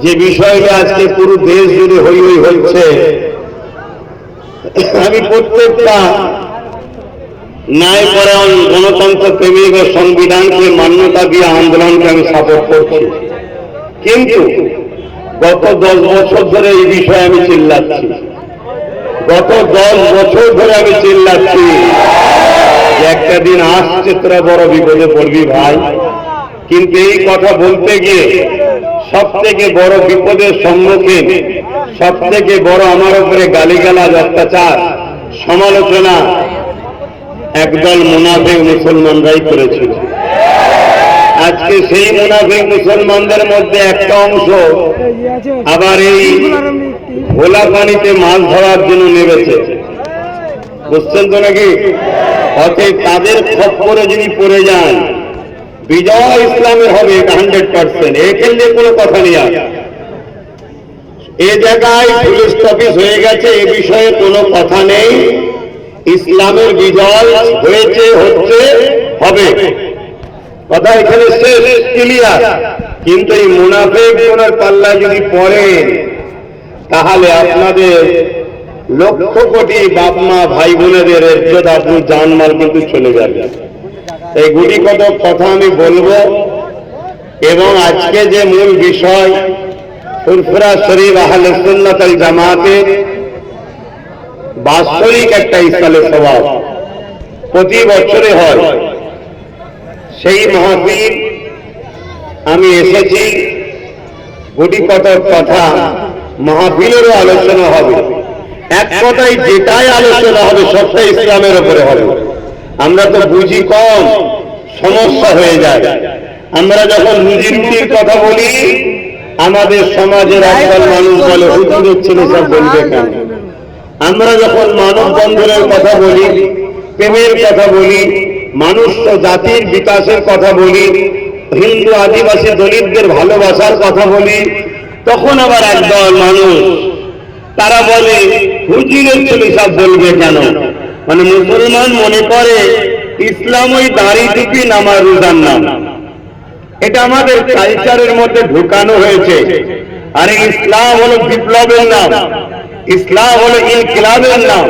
যে বিষয়টা আজকে পুরো দেশ জুড়ে হই হই হচ্ছে, আমি প্রত্যেকটা ন্যায়পরায়ণ গণতন্ত্র প্রেমিক ও সংবিধানকে মান্যতা দিয়ে আন্দোলনকে আমি সাপোর্ট করছি। কিন্তু গত 10 বছর ধরে এই বিষয়ে আমি চিল্লাচ্ছি, গত 10 বছর ধরে আমি চিল্লাচ্ছি যে একটা দিন আসছে তোরা বড় বিপদে পড়বি ভাই। কিন্তু এই কথা বলতে গিয়ে সব থেকে বড় বিপদের সম্মুখীন, সব থেকে বড় আমার উপরে গালিগালাজ, অত্যাচার, সমালোচনা একদল মুনাফিক মুসলমানরাই করেছিল। আজকে সেই মুনাফিক মুসলমানদের মধ্যে একটা অংশ আবার এই ভোলা পানিতে মাছ ধরার জন্য নেমেছে, বুঝছেন তো নাকি? অতএব তাদের খপ্পরে যদি পড়ে যান, বিজয় ইসলামের হবে 100%, এখানে কোনো কথা নেই। এ জায়গায় পুলিশ অফিস হয়ে গেছে, এ বিষয়ে কোনো কথা নেই। ইসলামের বিজয় হয়েছে, হচ্ছে, হবে, কথা এখানে শেষ, ক্লিয়ার। কিন্তু এই মুনাফিকদের পাল্লায় যদি পড়েন, তাহলে আপনাদের লক্ষ কোটি বাপ মা ভাই বোনেদের ইজ্জত, আপনি জানমাল কিন্তু চলে যাবে। এই গুটি কত কথা আমি বলবো। এবং আজকে যে মূল বিষয়, ফুরফুরা শরীফ আহলে সুন্নাত ওয়াল জামাতের বাৎসরিক একটা ইসলামে স্বভাব প্রতি বছরে হয়, সেই মাহফিল আমি এসেছি। গুটি কত কথা মাহফিলেরও আলোচনা হবে। এক কথায় যেটাই আলোচনা হবে সবটাই ইসলামের উপরে হবে। আমরা তো বুঝি কম, সমস্যা হয়ে যায়। আমরা যখন রুজি রুটির কথা বলি, আমাদের সমাজের একদল মানুষ বলে হুজুরের ছেলে সব বলবে কেন। আমরা যখন মানব বন্ধনের কথা বলি, প্রেমের কথা বলি, মানুষ ও জাতির বিকাশের কথা বলি, হিন্দু আদিবাসী দলিতদের ভালোবাসার কথা বলি, তখন আবার একদল মানুষ তারা বলে হুজুরের ছেলে সব বলবে কেন। মানে মুসলমান মনে করে ইসলাম ওই দাড়ি টুপি নামাজ রোজার নাম। এটা আমাদের কালচারের মধ্যে ঢুকানো হয়েছে। আরে ইসলাম হলো বিপ্লবের নাম, ইসলাম হলো ইনকিলাবের নাম,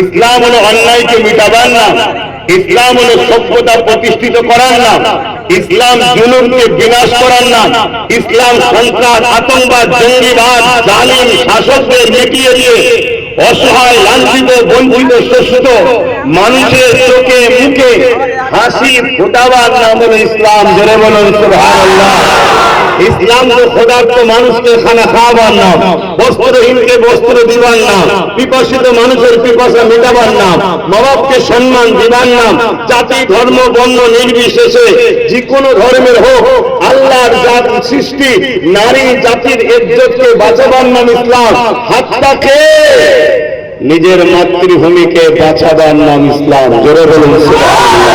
ইসলাম হলো অন্যায়কে মিটাবার নাম, ইসলাম হলো সভ্যতা প্রতিষ্ঠিত করার নাম, ইসলাম জুলুমকে বিনাশ করার নাম, ইসলাম সন্ত্রাস, আতঙ্কবাদ, জঙ্গিবাদ, জালিম শাসকদের মিটিয়ে দিয়ে অসহায়, লাঞ্ছিত, বঞ্চিত, শোষিত মানুষের চোখে মুখে হাসি ফোটাবার নাম হলো ইসলাম। জোরে বলুন সুবহানাল্লাহ। ইসলাম তো ক্ষুধার্ত মানুষকে খানা খাওয়াবার নাম, বস্ত্রহীনকে বস্ত্র দিবার নাম, পিপাসিত মানুষের পিপাসা মেটাবার নাম, মা বাপকে সম্মান দিবার নাম, জাতি ধর্ম বর্ণ নির্বিশেষে যে কোনো ধর্মের হোক আল্লাহর জাত সৃষ্টি নারী জাতির ইজ্জতকে বাঁচাবার নাম ইসলাম। হাত্তাকে নিজের মাতৃভূমিকে বাঁচাবার নাম ইসলাম। জোরে বলুন সুবহানাল্লাহ।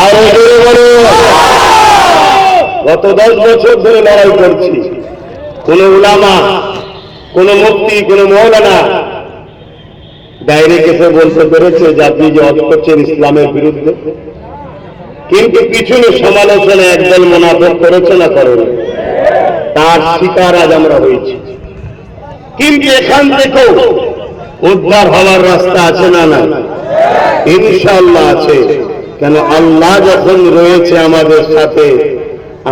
আরো জোরে বলুন। গত 10 বছর ধরে লড়াই করছি। কোন উলামা, কোন মুফতি, কোন মৌলানা ডাইরেক্ট এসে বলতে পেরেছে যে আপনি যে অত করছেন ইসলামের বিরুদ্ধে। কিন্তু পিছনে সমালোচনা একদল মুনাফিক করেছে না করেন, তার শিকার আজ আমরা হয়েছি। কিন্তু এখান থেকেও উদ্ধার হওয়ার রাস্তা আছে না? না, ইনশাআল্লাহ আছে। কেন আল্লাহ যখন রয়েছে আমাদের সাথে,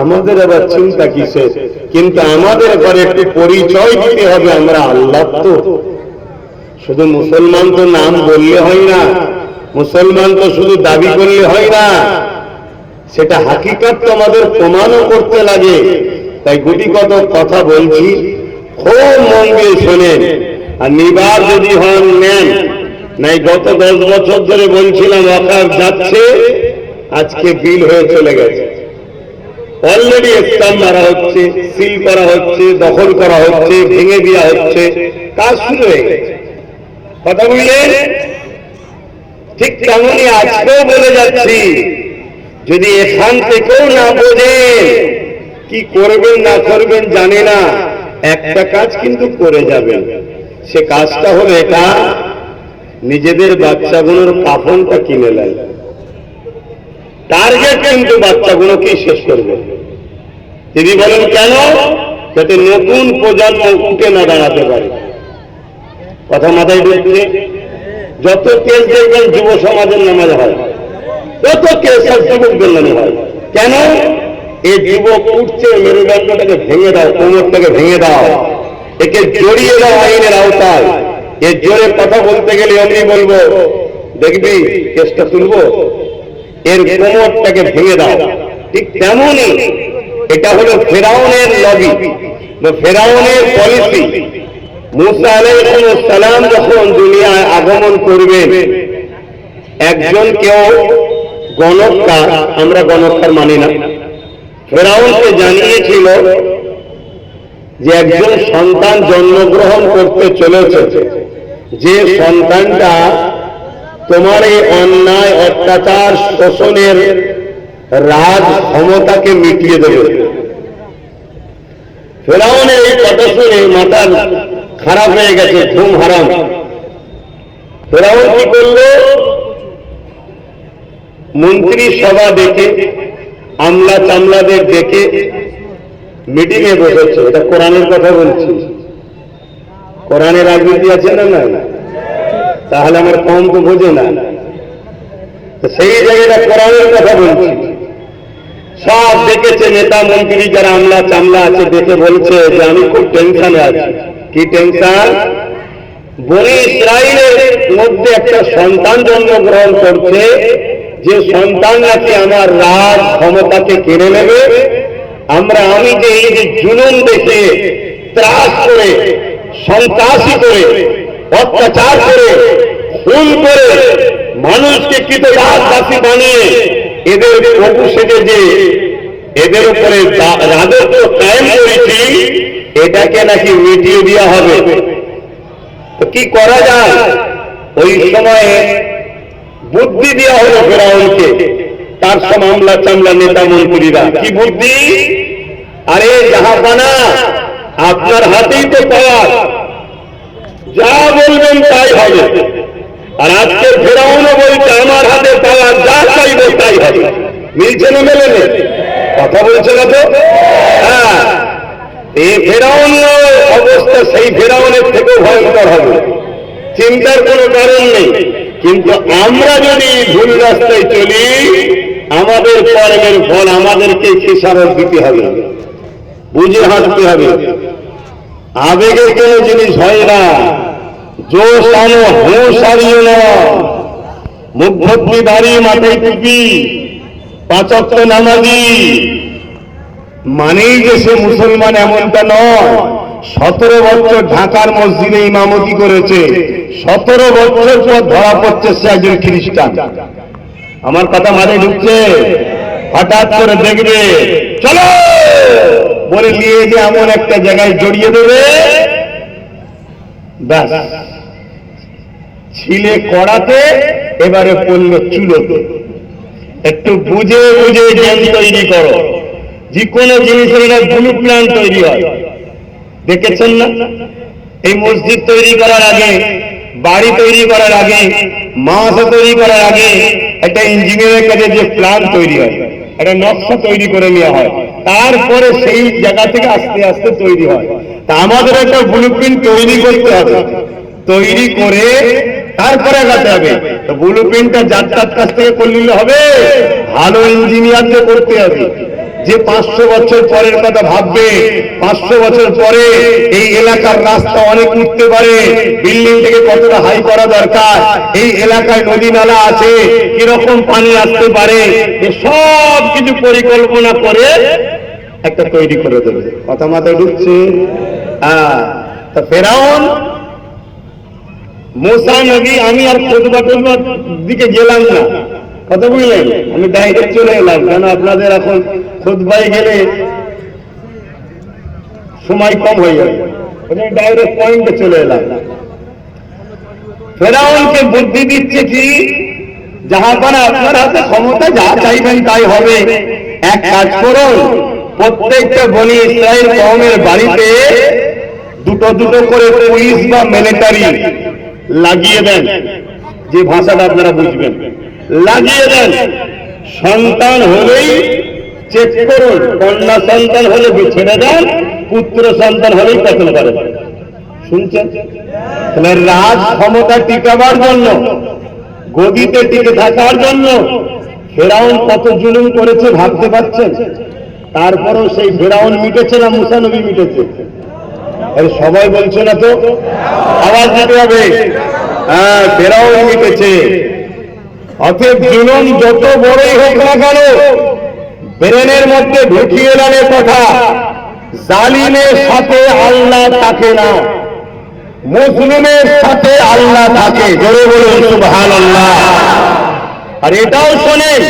আমাদের আবার চিন্তা কিসের? কিন্তু আমাদের ঘরে একটি পরিচয় দিতে হবে, আমরা আল্লাহ। তো শুধু মুসলমান তো নাম বললে হয় না, মুসলমান তো শুধু দাবি করলে হয় না, সেটা হাকিকত তো আমাদের প্রমাণও করতে লাগে। তাই গুটি কত কথা বলছি, খুব মন দিয়ে শোনেন। আর নিবার যদি হন নেন, নাই গত 10 বছর ধরে বলছিলাম ওয়াকাফ যাচ্ছে, আজকে বিল হয়ে চলে গেছে। অলরেডি স্টাম্প মারা হচ্ছে, সিল করা হচ্ছে, দখল করা হচ্ছে, ভেঙে দেওয়া হচ্ছে, কাজ শুরু হয়ে গেছে। কথা বুঝলেন? ঠিক তেমনই আজকেও বলে যাচ্ছি, যদি এখান থেকেও না বোঝেন কি করবেন না করবেন জানি না, একটা কাজ কিন্তু করে যাবেন। সে কাজটা হলো এটা, নিজেদের বাচ্চাগুলোর কাফনটা কিনে নেয়। টার্গেট কিন্তু বাচ্চাগুলোকেই শেষ করবে। তিনি বলেন কেন? যাতে নতুন প্রজন্ম উঠে না দাঁড়াতে পারে। কথা মাথায় ঢুকছে? যত কেস দেখবেন যুব সমাজের নামে হয়, যত কেস সব যুবকদের নামে হয়। কেন? এই যুবক উঠছে, মেরুদণ্ডটাকে ভেঙে দাও, কোমরটাকে ভেঙে দাও, একে জড়িয়ে দাও আইনের আওতায়। এর জোরে কথা বলতে গেলে আমি বলবো, দেখবি কেসটা তুলবো, এর কোমরটাকে ভেঙে দাও। ঠিক তেমনই এটা হলো ফেরাউনের লবি, ফেরাউনের পলিসি। মুসা আলাইহিস সালাম যখন দুনিয়ায় আগমন করবেন, একজন কেউ গণককার, আমরা গণককার মানি না, ফেরাউনকে জানিয়েছিল যে একজন সন্তান জন্মগ্রহণ করতে চলেছে, যে সন্তানটা তোমার এই অন্যায় অত্যাচার শোষণের রাজ ক্ষমতাকে মিটিয়ে দেবে। ফেরাউনের এই কথা শুনে মাথা খারাপ হয়ে গেছে, ঘুম হারাম। ফেরাউন কি করলো? মন্ত্রী সভা ডেকে, আমলা চামলাদের ডেকে মিটিং এ বসেছে। এটা কোরআনের কথা বলছি। কোরআনের রাজনীতি আছে না? না, তাহলে আমার কম তো বোঝে না। সেই জায়গাটা কোরআনের কথা বলছি। সব দেখেছে নেতা মন্ত্রী যারা আমলা চামলা আছে, দেখে বলছে যে আমি খুব টেনশনে আছি। কি টেনশন? বনি ইসরাইলের মধ্যে একটা সন্তান জন্মগ্রহণ করছে, যে সন্তান নাকি আমার রাজ ক্ষমতাকে কেড়ে নেবে। আমি যে এই যে জুলুম দেখে, ত্রাস করে, সন্ত্রাসী করে, অত্যাচার করে, খুন করে, মানুষকে কৃতদাসী বানিয়ে এদের প্রভু সেজে যে এদের উপরে রাজত্ব কায়েম করেছি, এটাকে নাকি মিটিয়ে দেওয়া হবে। তো কি করা যায়? ওই সময়ে বুদ্ধি দেওয়া হলো ফেরাউনকে, তার সব আমলা চামলা নেতা মন্ত্রীরা। কি বুদ্ধি? আরে জাহাপানা, আপনার হাতেই তো পাওয়ার, যা বলবেন তাই হবে। আর আজকে ফেরাউনও বলছে আমার হাতে পাওয়ার, যা চাইব তাই হবে। মিলছে না? মেলে নেই? কথা বলছে না তো? হ্যাঁ, এই ফেরাউন অবস্থা সেই ফেরাউনের থেকেও ভয়ঙ্কর হবে, চিন্তার কোনো কারণ নেই। কিন্তু আমরা যদি ভুল রাস্তায় চলি, আমাদের কর্মের ফল আমাদেরকে খেসারত দিতে হবে, বুঝে হাঁটতে হবে। আবেগের কোনো জিনিস হয় না। জোশ আনো, হোশ হারিও না। মুখ ভর্তি দাড়ি, মাথায় টুপি, 5 ওয়াক্ত নামাজি মানেই যে সে মুসলমান এমনটা নয়। 17 বছর ঢাকার মসজিদে ইমামতি করেছে, 17 বছর পর ধরা পড়ছে সে একজন খ্রিস্টান। আমার কথা মাথায় ঢুকছে? হঠাৎ করে দেখবে চলো বলে নিয়ে যে এমন একটা জায়গায় জড়িয়ে দেবে, ব্যাস ছিলে কড়াতে, এবারে পড়ল চুলোতে। একটু বুঝে বুঝে জ্ঞান তৈরি করো। যে কোনো জিনিসের একটা ব্লু প্ল্যান তৈরি হয়, দেখেছেন না? এই মসজিদ তৈরি করার আগে, বাড়ি তৈরি করার আগে, মাদ্রাসা তৈরি করার আগে একটা ইঞ্জিনিয়ারের কাছে যে প্ল্যান তৈরি হয়, একটা নকশা তৈরি করে নেওয়া হয়, তারপরে সেই জায়গা থেকে আস্তে আস্তে তৈরি হয়। তা আমাদের একটা ব্লু প্রিন্ট তৈরি করতে হবে, তৈরি করে তারপরে আগাতে হবে। তো ব্লু প্রিন্টটা যার কাছ থেকে করলে হবে? ভালো ইঞ্জিনিয়ারদের করতে হবে, যে 500 বছর পরের কথা ভাববে। 500 বছর পরে এই এলাকার রাস্তা অনেক উঠতে পারে, বিল্ডিং থেকে কতটা হাই করা দরকার, এই এলাকায় নদী নালা আছে, কিরকম পানি আসতে পারে, সব কিছু পরিকল্পনা করে একটা তৈরি করে দেবে। কথা মাথায় ঢুকছে? হ্যাঁ। তা ফেরাউন, মুসা নবী, আমি আর খুতবার দিকে গেলাম না, কথা বুঝলেন? আমি ডাইরেক্ট চলে এলাম, কেন আপনাদের এখন খুতবায় গেলে সময় কম হয়ে যাবে, ডাইরেক্ট পয়েন্টে চলে এলাম। ফেরাউনকে বুদ্ধি দিচ্ছে কি, জাহাপানা আপনার হাতে ক্ষমতা, যা চাইবেন তাই হবে। এক কাজ করুন, প্রত্যেকটা বনি ইসরাইল কওমের বাড়িতে দুটো দুটো করে পুলিশ বা মিলিটারি লাগিয়ে দেন, যে ভাষাটা আপনারা বুঝবেন, লাগিয়ে দেন। সন্তান হলেই চেক করুন, কন্যা সন্তান হলে ছেড়ে দেন, পুত্র সন্তান হলেই কতল করে। শুনছেন? তাহলে রাজ ক্ষমতা টিকাবার জন্য, গদিতে টিকে থাকার জন্য ফেরাউন কত জুলুম করেছে ভাবতে পারছেন? তারপরেও সেই ফেরাউন মিটেছে না মুসা নবী মিটেছে? সবাই বলছে না তো, আওয়াজ দিতে হবে। হ্যাঁ, ফেরাউন মিটেছে। অতএব জুলুম যত বড়ই হোক না কেন, ব্রেনের মধ্যে ঢুকিয়ে নেন কথা, জালিমের সাথে আল্লাহ থাকে না, মুসলিমের সাথে আল্লাহ থাকে। জোরে বলুন সুবহানাল্লাহ। আর এটাও শোনেন,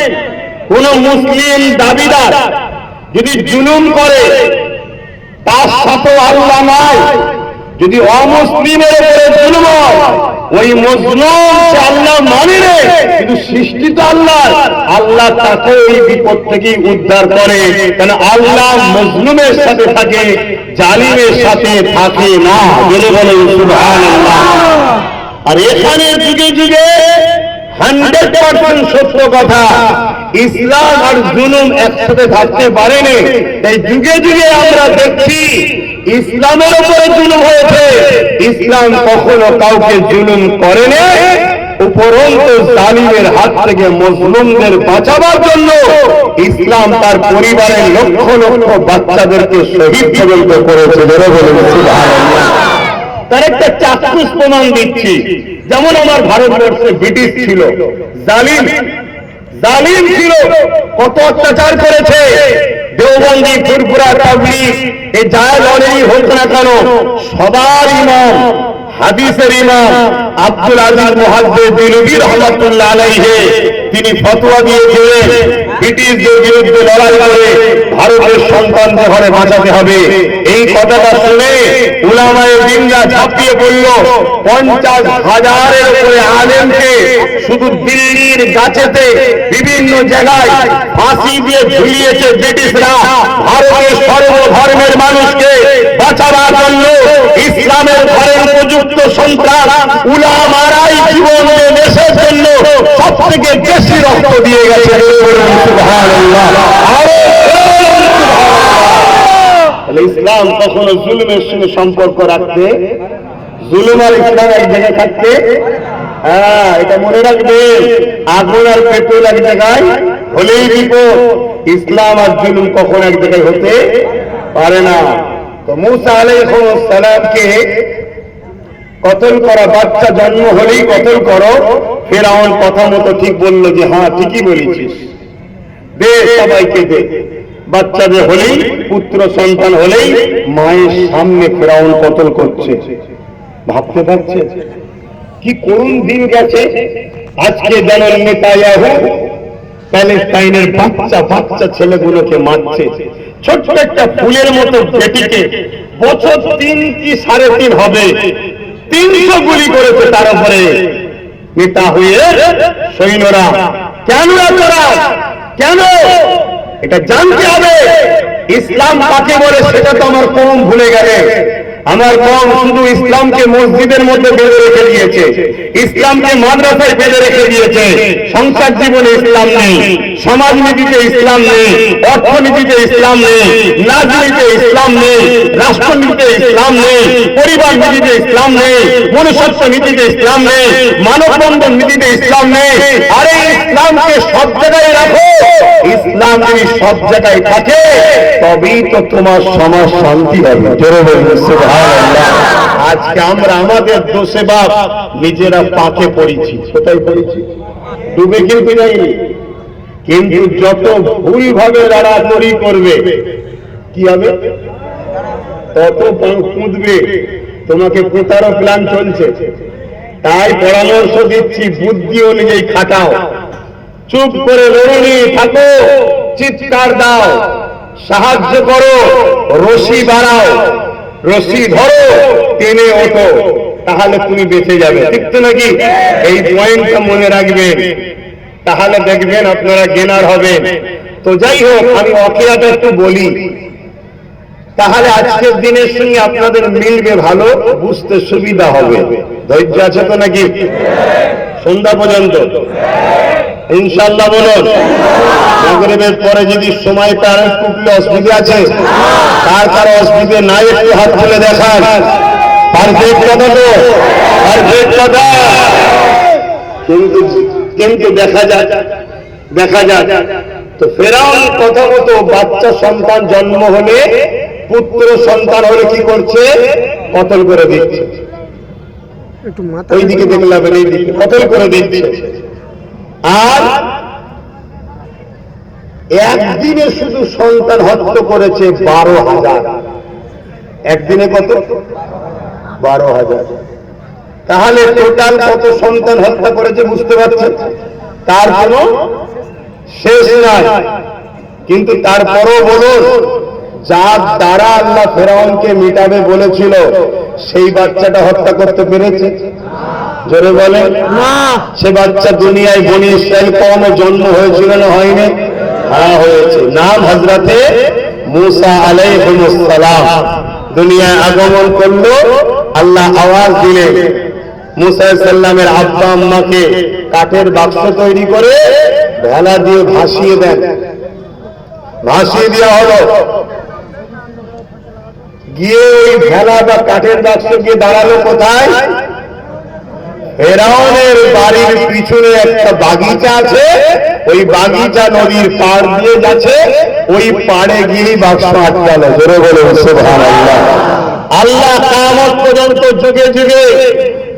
কোন মুসলিম দাবিদার যদি জুলুম করে তার সাথে আল্লাহ নাই। যদি অমুসলিমের উপরে জুলুম হয়, ওই মজলুম সে আল্লাহ মানে রে, কিন্তু সৃষ্টি তো আল্লাহ, আল্লাহ তাকে এই বিপদ থেকে উদ্ধার করে। কারণ আল্লাহ মজলুমের সাথে থাকে, জালিমের সাথে থাকে না। বলে বলে সুবহানাল্লাহ। আর এখানে যুগে যুগে 100% সত্য কথা, ইসলাম আর জুলুম একসাথে থাকতে পারেনি। তাই যুগে যুগে আমরা দেখছি ইসলামের উপরে জুলুম হয়েছে, ইসলাম কখনো কাউকে জুলুম করেনি। উপরন্তু জালিমের হাত থেকে মুসলিমদের বাঁচাবার জন্য ইসলাম তার পরিবারের লক্ষ লক্ষ বাচ্চাদেরকে শহীদ পর্যন্ত করেছে। বলে বলে সুবহানাল্লাহ। তার একটা চাক্ষুষ প্রমাণ দিচ্ছি। যেমন আমার ভারতবর্ষে ব্রিটিশ ছিল, জালিম ছিল, কত অত্যাচার করেছে। দেওবন্দি, ফুরফুরা, তাবলীগ, এই যার লড়াই হোক না কেন, সবার ইমাম, হাদিসের ইমাম আব্দুল আজিজ মুহাদ্দিস দিলবি রহমাতুল্লাহ আলাইহি, তিনি ফতোয়া দিয়েছিলেন ব্রিটিশদের বিরুদ্ধে লড়াই করে ভারতের সন্তানদের ঘরে বাঁচাতে হবে। এই কথাটা শুনে উলামায়ে দ্বীনরা ঝাঁপিয়ে পড়ল। 50,000-এর উপরে আলেমকে শুধু দিল্লির গাছেতে বিভিন্ন জায়গায় ফাঁসি দিয়ে ঝুলিয়েছে ব্রিটিশরা। ভারতের সর্বধর্মের মানুষকে বাঁচাবার জন্য, ইসলামের ঘরের উপযুক্ত সন্তান উলামারাই জীবন দেশের জন্য সব থেকে বেশি রক্ত দিয়ে গেছে। সুবহানাল্লাহ। ইসলাম কখনো জুলুমের সঙ্গে সম্পর্ক রাখতে, জুলুম আর ইসলাম এক জায়গায় থাকতে, হ্যাঁ এটা মনে রাখবে। আগুন আর পেট্রোল এক জায়গায় হলেই বিপদ, ইসলাম আর জুলুম কখনো এক জায়গায় হতে পারে না। তো মুসা আলাইহিস সালামকে কতল করা, বাচ্চা জন্ম হলেই কতল করো। ফেরাউন কথা মতো ঠিক বলল যে হ্যাঁ ঠিকই বলেছিস, দে সবাইকে দে। বাচ্চা যে হলেই, পুত্র সন্তান হলেই মায়ের সামনে ফেরাউন কতল করছে। ভাবতে পারছে কি করুণ দিন গেছে। আজকে যেন নেতানিয়াহু প্যালেস্টাইনের বাচ্চা ছেলেগুলোকে মারছে। ছোট্ট একটা ফুলের মতো বেটিকে বছর 3 কি 3.5 হবে, 300 গুলি করেছে তার উপরে। নেতা হয়ে সৈন্যরা কেন তোরা, কেন এটা জানতে হবে। ইসলাম কাকে বলে সেটা তো আমার কম ভুলে গেলে। আমার কম শুধু ইসলামকে মসজিদের মধ্যে বেঁধে রেখে দিয়েছে, ইসলামকে মাদ্রাসায় বেঁধে রেখে দিয়েছে। সংসার জীবনে ইসলাম নেই, সমাজনীতিতে ইসলাম নেই, অর্থনীতিতে ইসলাম নেই, রাজনীতিতে ইসলাম নেই, রাষ্ট্রনীতিতে ইসলাম নেই, পরিবার নীতিতে ইসলাম নেই, মনুষ্যত্ব নীতিতে ইসলাম নেই, মানববন্ধন নীতিতে ইসলাম নেই। আরে ইসলামকে সব জায়গায় রাখো। ইসলাম যদি সব জায়গায় থাকে তবেই তো তোমার সমাজ শান্তি হবে। জোরে বলুন সুবহানাল্লাহ। আজকে আমরা আমাদের দোষে বাপ নিজেরা পাকে পড়েছি। কোথায় পড়েছি? ডুবে কিন্তু যাইনি, কিন্তু যত ভুল ভাবে লড়াচড়ি করবে কি হবে, তত কুঁদবে। তোমাকে কোথারও প্ল্যান চলছে। তাই পরামর্শ দিচ্ছি, বুদ্ধি অনুযায়ী খাটাও। চুপ করে লড়নি থাকো, চিৎকার দাও, সাহায্য করো, রশি বাড়াও, রশি ধরো, টেনে ওঠো, তাহলে তুমি বেঁচে যাবে। ঠিক তো নাকি? এই পয়েন্টটা মনে রাখবেন, তাহলে দেখবেন আপনারা গেনার হবেন। তো যাই হোক, আমি অকিয়াটা একটু বলি, তাহলে আজকের দিনের সঙ্গে আপনাদের মিলবে, ভালো বুঝতে সুবিধা হবে। ধৈর্য আছে তো নাকি? সন্ধ্যা পর্যন্ত ইনশাআল্লাহ বলুন। মাগরিবের পরে যদি সময় পার টুকলে অসুবিধা আছে? কার কার অসুবিধা নাই একটু হাত তুলে দেখান। পারফেক্ট কথা তো, পারফেক্ট কথা। কিন্তু দেখা যাক তো ফেরাউন প্রথমত বাচ্চা সন্তান জন্ম হলে, পুত্র সন্তান হলে কি করছে? কতল করে দিচ্ছে। ওইদিকে দেখলাম, এইদিকে কতল করে দিচ্ছে। আর একদিনে শুধু সন্তান হত্যা করেছে 12,000। একদিনে কত? 12,000। তাহলে টোটাল কত সন্তান হত্যা করেছে বুঝতে পারছেন? তার কোনো শেষ নাই। কিন্তু তারপরও বলুন, যার দ্বারা আল্লাহ ফেরাউনকে মিটাবে বলেছিল সেই বাচ্চাটা হত্যা করতে পেরেছে? জোরে বলেন না। সে বাচ্চা দুনিয়ায় বনি ইসরাইল কওমে জন্ম হয়েছিল না হয়নি? হ্যাঁ হয়েছে। নাম হযরতে মুসা আলাইহিস সালাম। দুনিয়ায় আগমন করলো, আল্লাহ আওয়াজ দিলেন, মুসা সাল্লামের আব্বা আম্মাকে কাঠের বাক্স তৈরি করে ভেলা দিয়ে ভাসিয়ে দেন। ভাসিয়ে দেওয়া হলো। গিয়ে ওই ভেলা বা কাঠের বাক্স গিয়ে দাঁড়ালো কোথায়? ফেরাউনের বাড়ির পিছনে একটা বাগিচা আছে, ওই বাগিচা নদীর পাড় দিয়ে যাচ্ছে, ওই পাড়ে গিয়ে বাক্স আটকালো। জোরে বলে সুবহানাল্লাহ। আল্লাহ কিয়ামত পর্যন্ত যুগে যুগে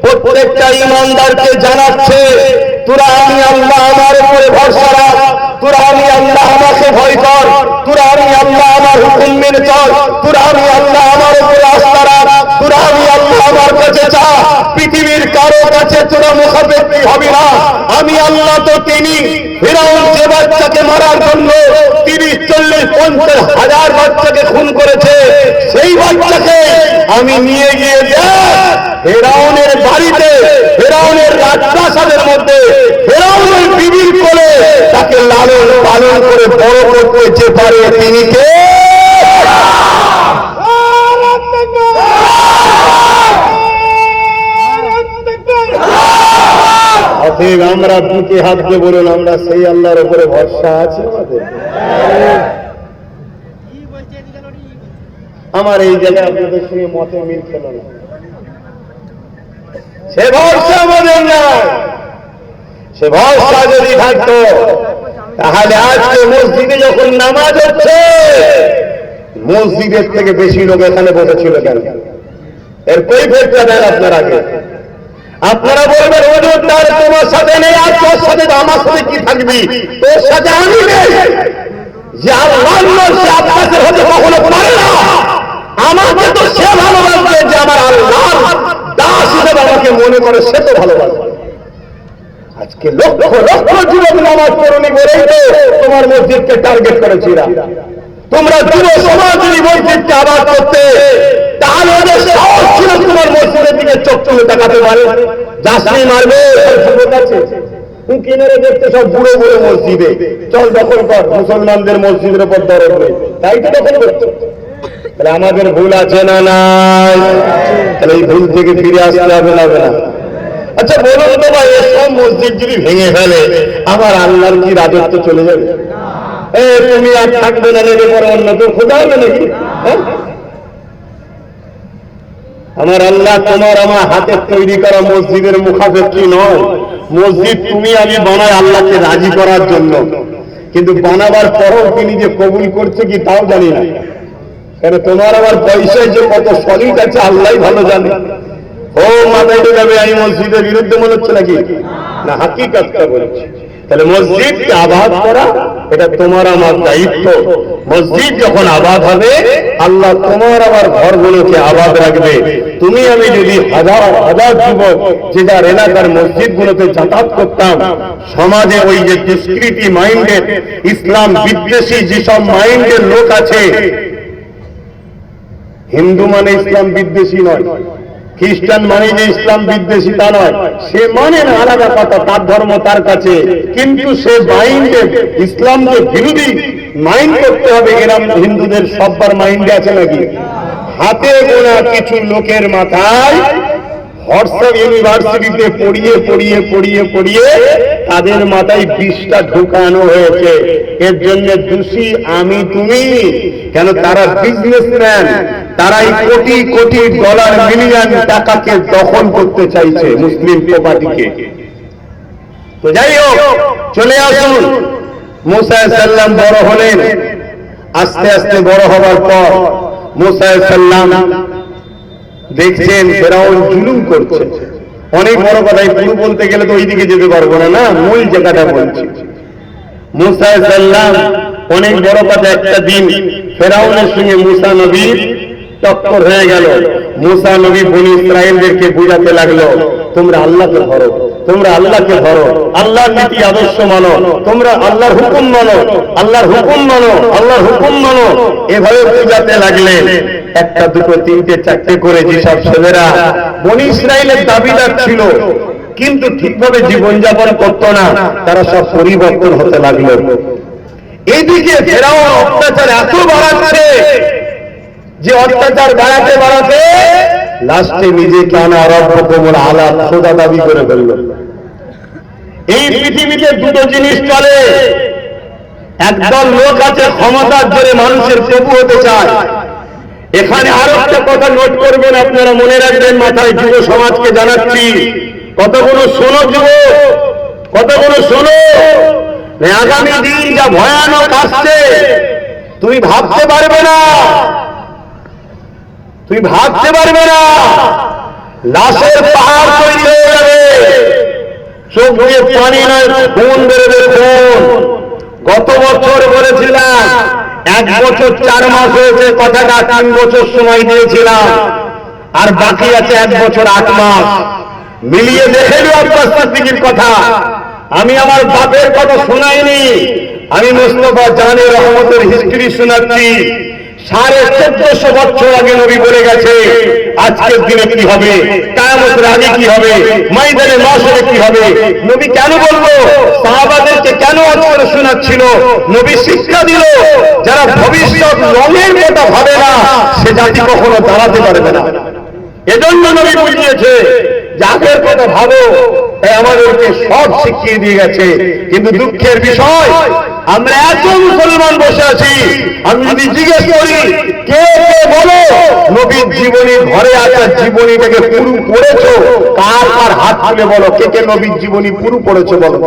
প্রত্যেকটা ঈমানদারকে জানাচ্ছে, তোরা আমি আল্লাহ আমার উপরে ভরসা রাখ, তোরা আমি আল্লাহ আমাকে ভয় কর, তোরা আমি আল্লাহ আমার হুকুম মেনে চল, তোরা আমি আল্লাহ আমার উপরে আস্থা রাখ, তোরা আমি আল্লাহ আমার কাছে চা। পৃথিবীর কারো কাছে তোরা মুখাপেক্ষী হবি না। আমি আল্লাহ তো তিনি। ফিরআউন যে বাচ্চাকে মারার জন্য 30, 40, 50 হাজার বাচ্চাকে খুন করেছে, সেই বাচ্চাকে আমি নিয়ে গিয়ে ফেরাউনের বাড়িতে, ফেরাউনের রাজপ্রাসাদের মধ্যে, ফেরাউনের বিবির কোলে তাকে লালন পালন করে বড় করতে যে পারে তিনি কে? অতএব আমরা দুটি হাত দিয়ে বলুন, আমরা সেই আল্লাহর উপরে ভরসা আছে আমাদের। আমার এই জায়গায় আপনাদের সঙ্গে মতে মিল ছিল না, সে ভরসা আমাদের না। সে ভরসা যদি থাকতো তাহলে আজকে মসজিদে যখন নামাজ হচ্ছে, মসজিদের থেকে বেশি লোক এখানে বসেছিল কেন? এর কৈফিয়তটা দেন আপনার আগে। আপনারা বলবেন হুজুর তার তোমার সাথে নেই, আর তোর সাথে আমার সাথে কি থাকবি? তোর সাথে আমি নেই। যে আল্লাহর সে আপনাদের হতে কখনো পারে না। আমাকে তো সে ভালোবাসবে যে আমার আল্লাহর দাস হিসেবে আমাকে মনে করে, সে তো ভালোবাসবে। আজকে লক্ষ লক্ষ যুবক নামাজ পড়ুনি বলেই তো তোমার মসজিদকে টার্গেট করেছিলাম। তোমরা যুব সমাজ যদি মসজিদকে আবাদ করতে, তাহলে ওদের সাহস ছিল তোমার মসজিদের দিকে চোখ তুলে তাকাতে পারে। যাসনি মারবে যুবক আছে, কিনারে দেখতে সব বুড়ো বুড়ো মসজিদে, চল দখল কর, মুসলমানদের মসজিদের উপর দরদ নেই, তাই তো দখল করছে। তাহলে আমাদের ভুল আছে না নাই? তাহলে এই ভুল থেকে ফিরে আসতে হবে না? আচ্ছা বলুন তো ভাই, এসব মসজিদ যদি ভেঙে ফেলে আমার আল্লাহর কি রাজত্ব চলে যাবে? তুমি আর থাকবে না, লেগে পরে অন্য কেউ খোঁজা হবে নাকি? আমার আল্লাহ তোমার আমার হাতের তৈরি করা মসজিদের মুখাপেক্ষী নয়। মসজিদ তুমি আমি বানাই আল্লাহকে রাজি করার জন্য, কিন্তু বানাবার পরও তিনি যে কবুল করছে কি তাও জানি না। কেন তোমার আমার পয়সায় যে কত সলিড আছে আল্লাহ ভালো জানে। ও মাথায় যাবে আমি মসজিদের বিরুদ্ধে মনে হচ্ছে নাকি? না, হাকিকতটা বলছি। তাহলে মসজিদকে আবাদ করা এটা তোমার আমার দায়িত্ব। মসজিদ যখন আবাদ হবে, আল্লাহ তোমার আমার ঘরগুলোকে আবাদ রাখবে। তুমি আমি যদি হাজার হাজার যুবক যে যার এলাকার মসজিদগুলোতে যাতায়াত করতাম, সমাজে ওই যে দুষ্কৃতি মাইন্ডের, ইসলাম বিদ্বেষী যেসব মাইন্ডের লোক আছে, হিন্দু মানে ইসলাম বিদ্বেষী নয়, খ্রিস্টান মানে যে ইসলাম বিদ্বেষী তা নয়, সে মানে না, আলাদা কথা, তার ধর্ম তার কাছে, কিন্তু সে মাইন্ডে ইসলামকে বিরোধী মাইন্ড করতে হবে। এরম হিন্দুদের সব্বার মাইন্ডে আছে নাকি? হাতে গোনা কিছু লোকের মাথায় হোয়াটসঅ্যাপ ইউনিভার্সিটিতে পড়িয়ে পড়িয়ে পড়িয়ে পড়িয়ে তাদের মাথায় বিষটা ঢুকানো হয়েছে। এর জন্য দোষী আমি তুমি কেন? তারা বিজনেসম্যান, তারাই কোটি কোটি ডলার মিলিয়ন টাকাকে দখল করতে চাইছে, মুসলিম প্রপার্টিকে। তো যাই হোক, চলে আসুন। মুসা আলাইহিস সালাম বড় হলেন। আস্তে আস্তে বড় হবার পর মুসা আলাইহিস সালাম দেখছেন ফেরাউন জুলুম করছে। অনেক বড় কথা, পুরো বলতে গেলে তো ওইদিকে যেতে পারবো না, মূল জায়গাটা বলছি। মুসা আলাইহিস সালাম অনেক বড় কথা, একটা দিন ফেরাউনের সঙ্গে মুসা নবীর টক্কর হয়ে গেল। মুসা নবী বনি ইসরায়েলদেরকে বুঝাতে লাগলো, তোমরা আল্লাহকে ধরো, তোমরা আল্লাহকে ধরো, আল্লাহর নীতি আদর্শ মানো, তোমরা আল্লাহর হুকুম মানো, আল্লাহর হুকুম মানো, আল্লাহর হুকুম মানো। এভাবে বুঝাতে লাগলেন। একটা দুটো তিনটে চারটে করে যেসব ছেলেরা বনি ইসরায়েলের দাবিদার ছিল কিন্তু ঠিকভাবে জীবনযাপন করতো না, তারা সব পরিবর্তন হতে লাগলো। এইদিকে ফেরাউন অত্যাচার এত বাড়াচ্ছে যে অত্যাচার বাড়াতে বাড়াতে লাস্টে নিজেকে আনা রব্বুকুমুল আলা খোদা দাবি করে ফেলল। এই পৃথিবীতে দুটো জিনিস চলে, একদল লোক আছে ক্ষমতার জোরে মানুষের প্রভু হতে চায়। এখানে আরো একটা কথা নোট করবেন, আপনারা মনে রাখবেন, মাথায় যুব সমাজকে জানাচ্ছি, কতগুলো শোনো যুব, কতগুলো শোনো। আগামী দিন যা ভয়ানক আসছে তুমি ভাবতে পারবে না, তুমি ভাবতে পারবে না। লাশের পাহাড় তৈরি হয়ে যাবে, চোখ দিয়ে পানি নয় খুন বেরোবে, খুন। গত বছর বলেছিলাম 1 বছর 4 মাস হয়েছে, কথাটা 3 বছর সময় দিয়েছিলাম, আর বাকি আছে 1 বছর 8 মাস। মিলিয়ে দেখে নিও আব্বাস সিদ্দিকীর কথা। আমি আমার বাপের কথা শোনাইনি, আমি মুস্তাফা জানের রহমতের হিস্ট্রি শোনাচ্ছি। 1450 বছর আগে নবী বলে গেছে আজকের দিনে কি হবে, কিয়ামতের আগে কি হবে, ময়দানে মাশরে কি হবে। নবী কেন বলবো, সাহাবাদেরকে কেন আজ করে শোনাচ্ছিল? নবী শিক্ষা দিল, যারা ভবিষ্যৎ রঙের কথা ভাবে না সে জাতি কখনো দাঁড়াতে পারবে না। এজন্য নবী বুঝিয়েছে যাদের কথা ভাবো, আমাদেরকে সব শিখিয়ে দিয়ে গেছে। কিন্তু দুঃখের বিষয়, আমরা এত মুসলমান বসে আছি, আমি যদি জিজ্ঞেস করি কে কে বলো নবীর জীবনী ঘরে আছে, জীবনীটাকে পুরো পড়েছো, কার কার হাত তুলে বলো কে কে নবীর জীবনী পুরো পড়েছো, বলো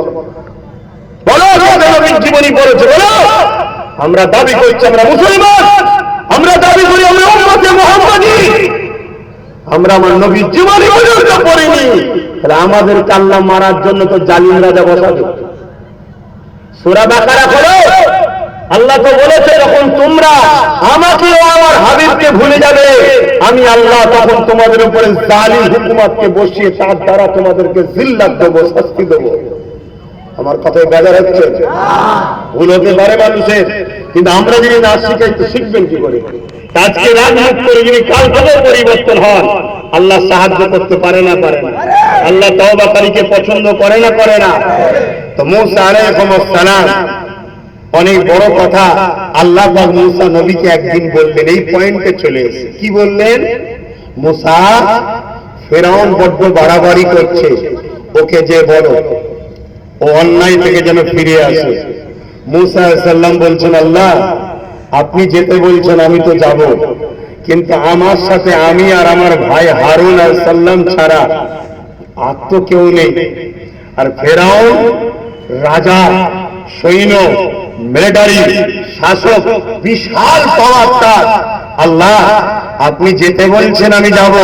বলো নবীর জীবনী পড়েছো, বলো। আমরা দাবি করছি আমরা মুসলমান, আমরা দাবি করি আমরা উম্মতে মুহাম্মাদী, আমরা আমার নবীর জীবনী পর্যন্ত পড়িনি। তাহলে আমাদের কাল্লা মারার জন্য তো জালিম রাজা বসাবে। সূরা বাকারা খোলো, আল্লাহ তো বলেছে যখন তোমরা আমাকে ও আমার হাবিবকে ভুলে যাবে, আমি আল্লাহ তখন তোমাদের উপরে জালিম হুকুমতকে বসিয়ে তার দ্বারা তোমাদেরকে জিল্লাত দেবো, শাস্তি দেবো। আমার কথায় বেজার হচ্ছে? ভুল হতে পারে মানুষের, কিন্তু আমরা যদি না শিখাই তো শিখবেন কি করে? আজকে রাজমুখ করে যদি কাল থেকে পরিবর্তন হন, আল্লাহ সাহায্য করতে পারে না, পারে না। আল্লাহ তওবাকারীকে পছন্দ করে না, করে না। তো মুসা আলাইহিস সালাম অনেক বড় কথা আল্লাহ পাক মুসা নবীকে একদিন বললেন, এই পয়েন্টে চলে এসে কি বললেন? মুসা, ফেরাউন বড্ড বাড়াবাড়ি করছে, ওকে যে বলো ও অন্যায় থেকে যেন ফিরে আসে। মুসা আলাইহিস সালাম বলছেন, আল্লাহ আপনি যেতে বলছেন আমি তো যাব, কিন্তু আমার সাথে আমি আর আমার ভাই হারুন আলাইহিস সালাম ছাড়া আর তো কেউ নেই। আর ফেরাউন রাজা, সৈন্য, মিলিটারি শাসক, বিশাল পাওয়ার তার। আল্লাহ আপনি যেতে বলছেন আমি যাব,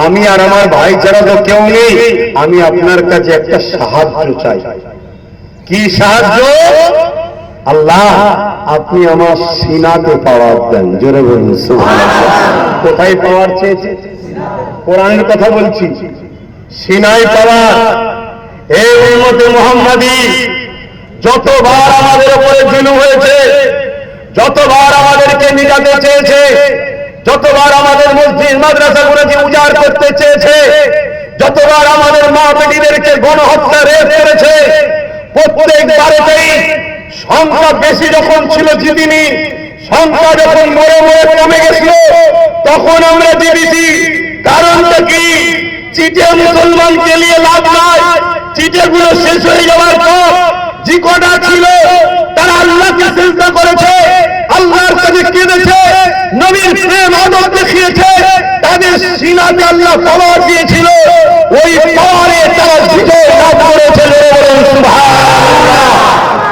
আমি আর আমার ভাই ছাড়া তো কেউ নেই, আমি আপনার কাছে একটা সাহায্য চাই। কি সাহায্য? আল্লাহ আপনি আমার সিনাতে পাওয়ার দেন। জোরে বলুন সুবহানাল্লাহ। কোথায় পাওয়ার চেয়েছে? কোরআনের কথা বলছি, সিনায় পাওয়ার। এই উম্মতে মুহাম্মাদী, যতবার আমাদের উপরে জুলুম হয়েছে, যতবার আমাদেরকে মিটাতে চেয়েছে, যতবার আমাদের মসজিদ মাদ্রাসাগুলোকে উজাড় করতে চেয়েছে, যতবার আমাদের মা বেটিদেরকে গণহত্যা রেপ করেছে, প্রত্যেকবারেতেই সংখ্যা বেশি যখন ছিল জিতিনি, সংখ্যা যখন মরে মরে কমে গেছিল তখন আমরা জিতেছি। কারণটা কি? চিটে মুসলমানকে নিয়ে লাভ নাই। চিটেগুলো শেষ হয়ে যাওয়ার পর যে কটা ছিল তারা আল্লাহকে সিজদা করেছে, আল্লাহর কাছে কেঁদেছে, নবীর প্রেম আদর দেখিয়েছে, তাদের সিনাতে আল্লাহ পাওয়ার দিয়েছিল, ওই পাওয়ারে তারা বিজয় লাভ করেছে। সুবহানাল্লাহ।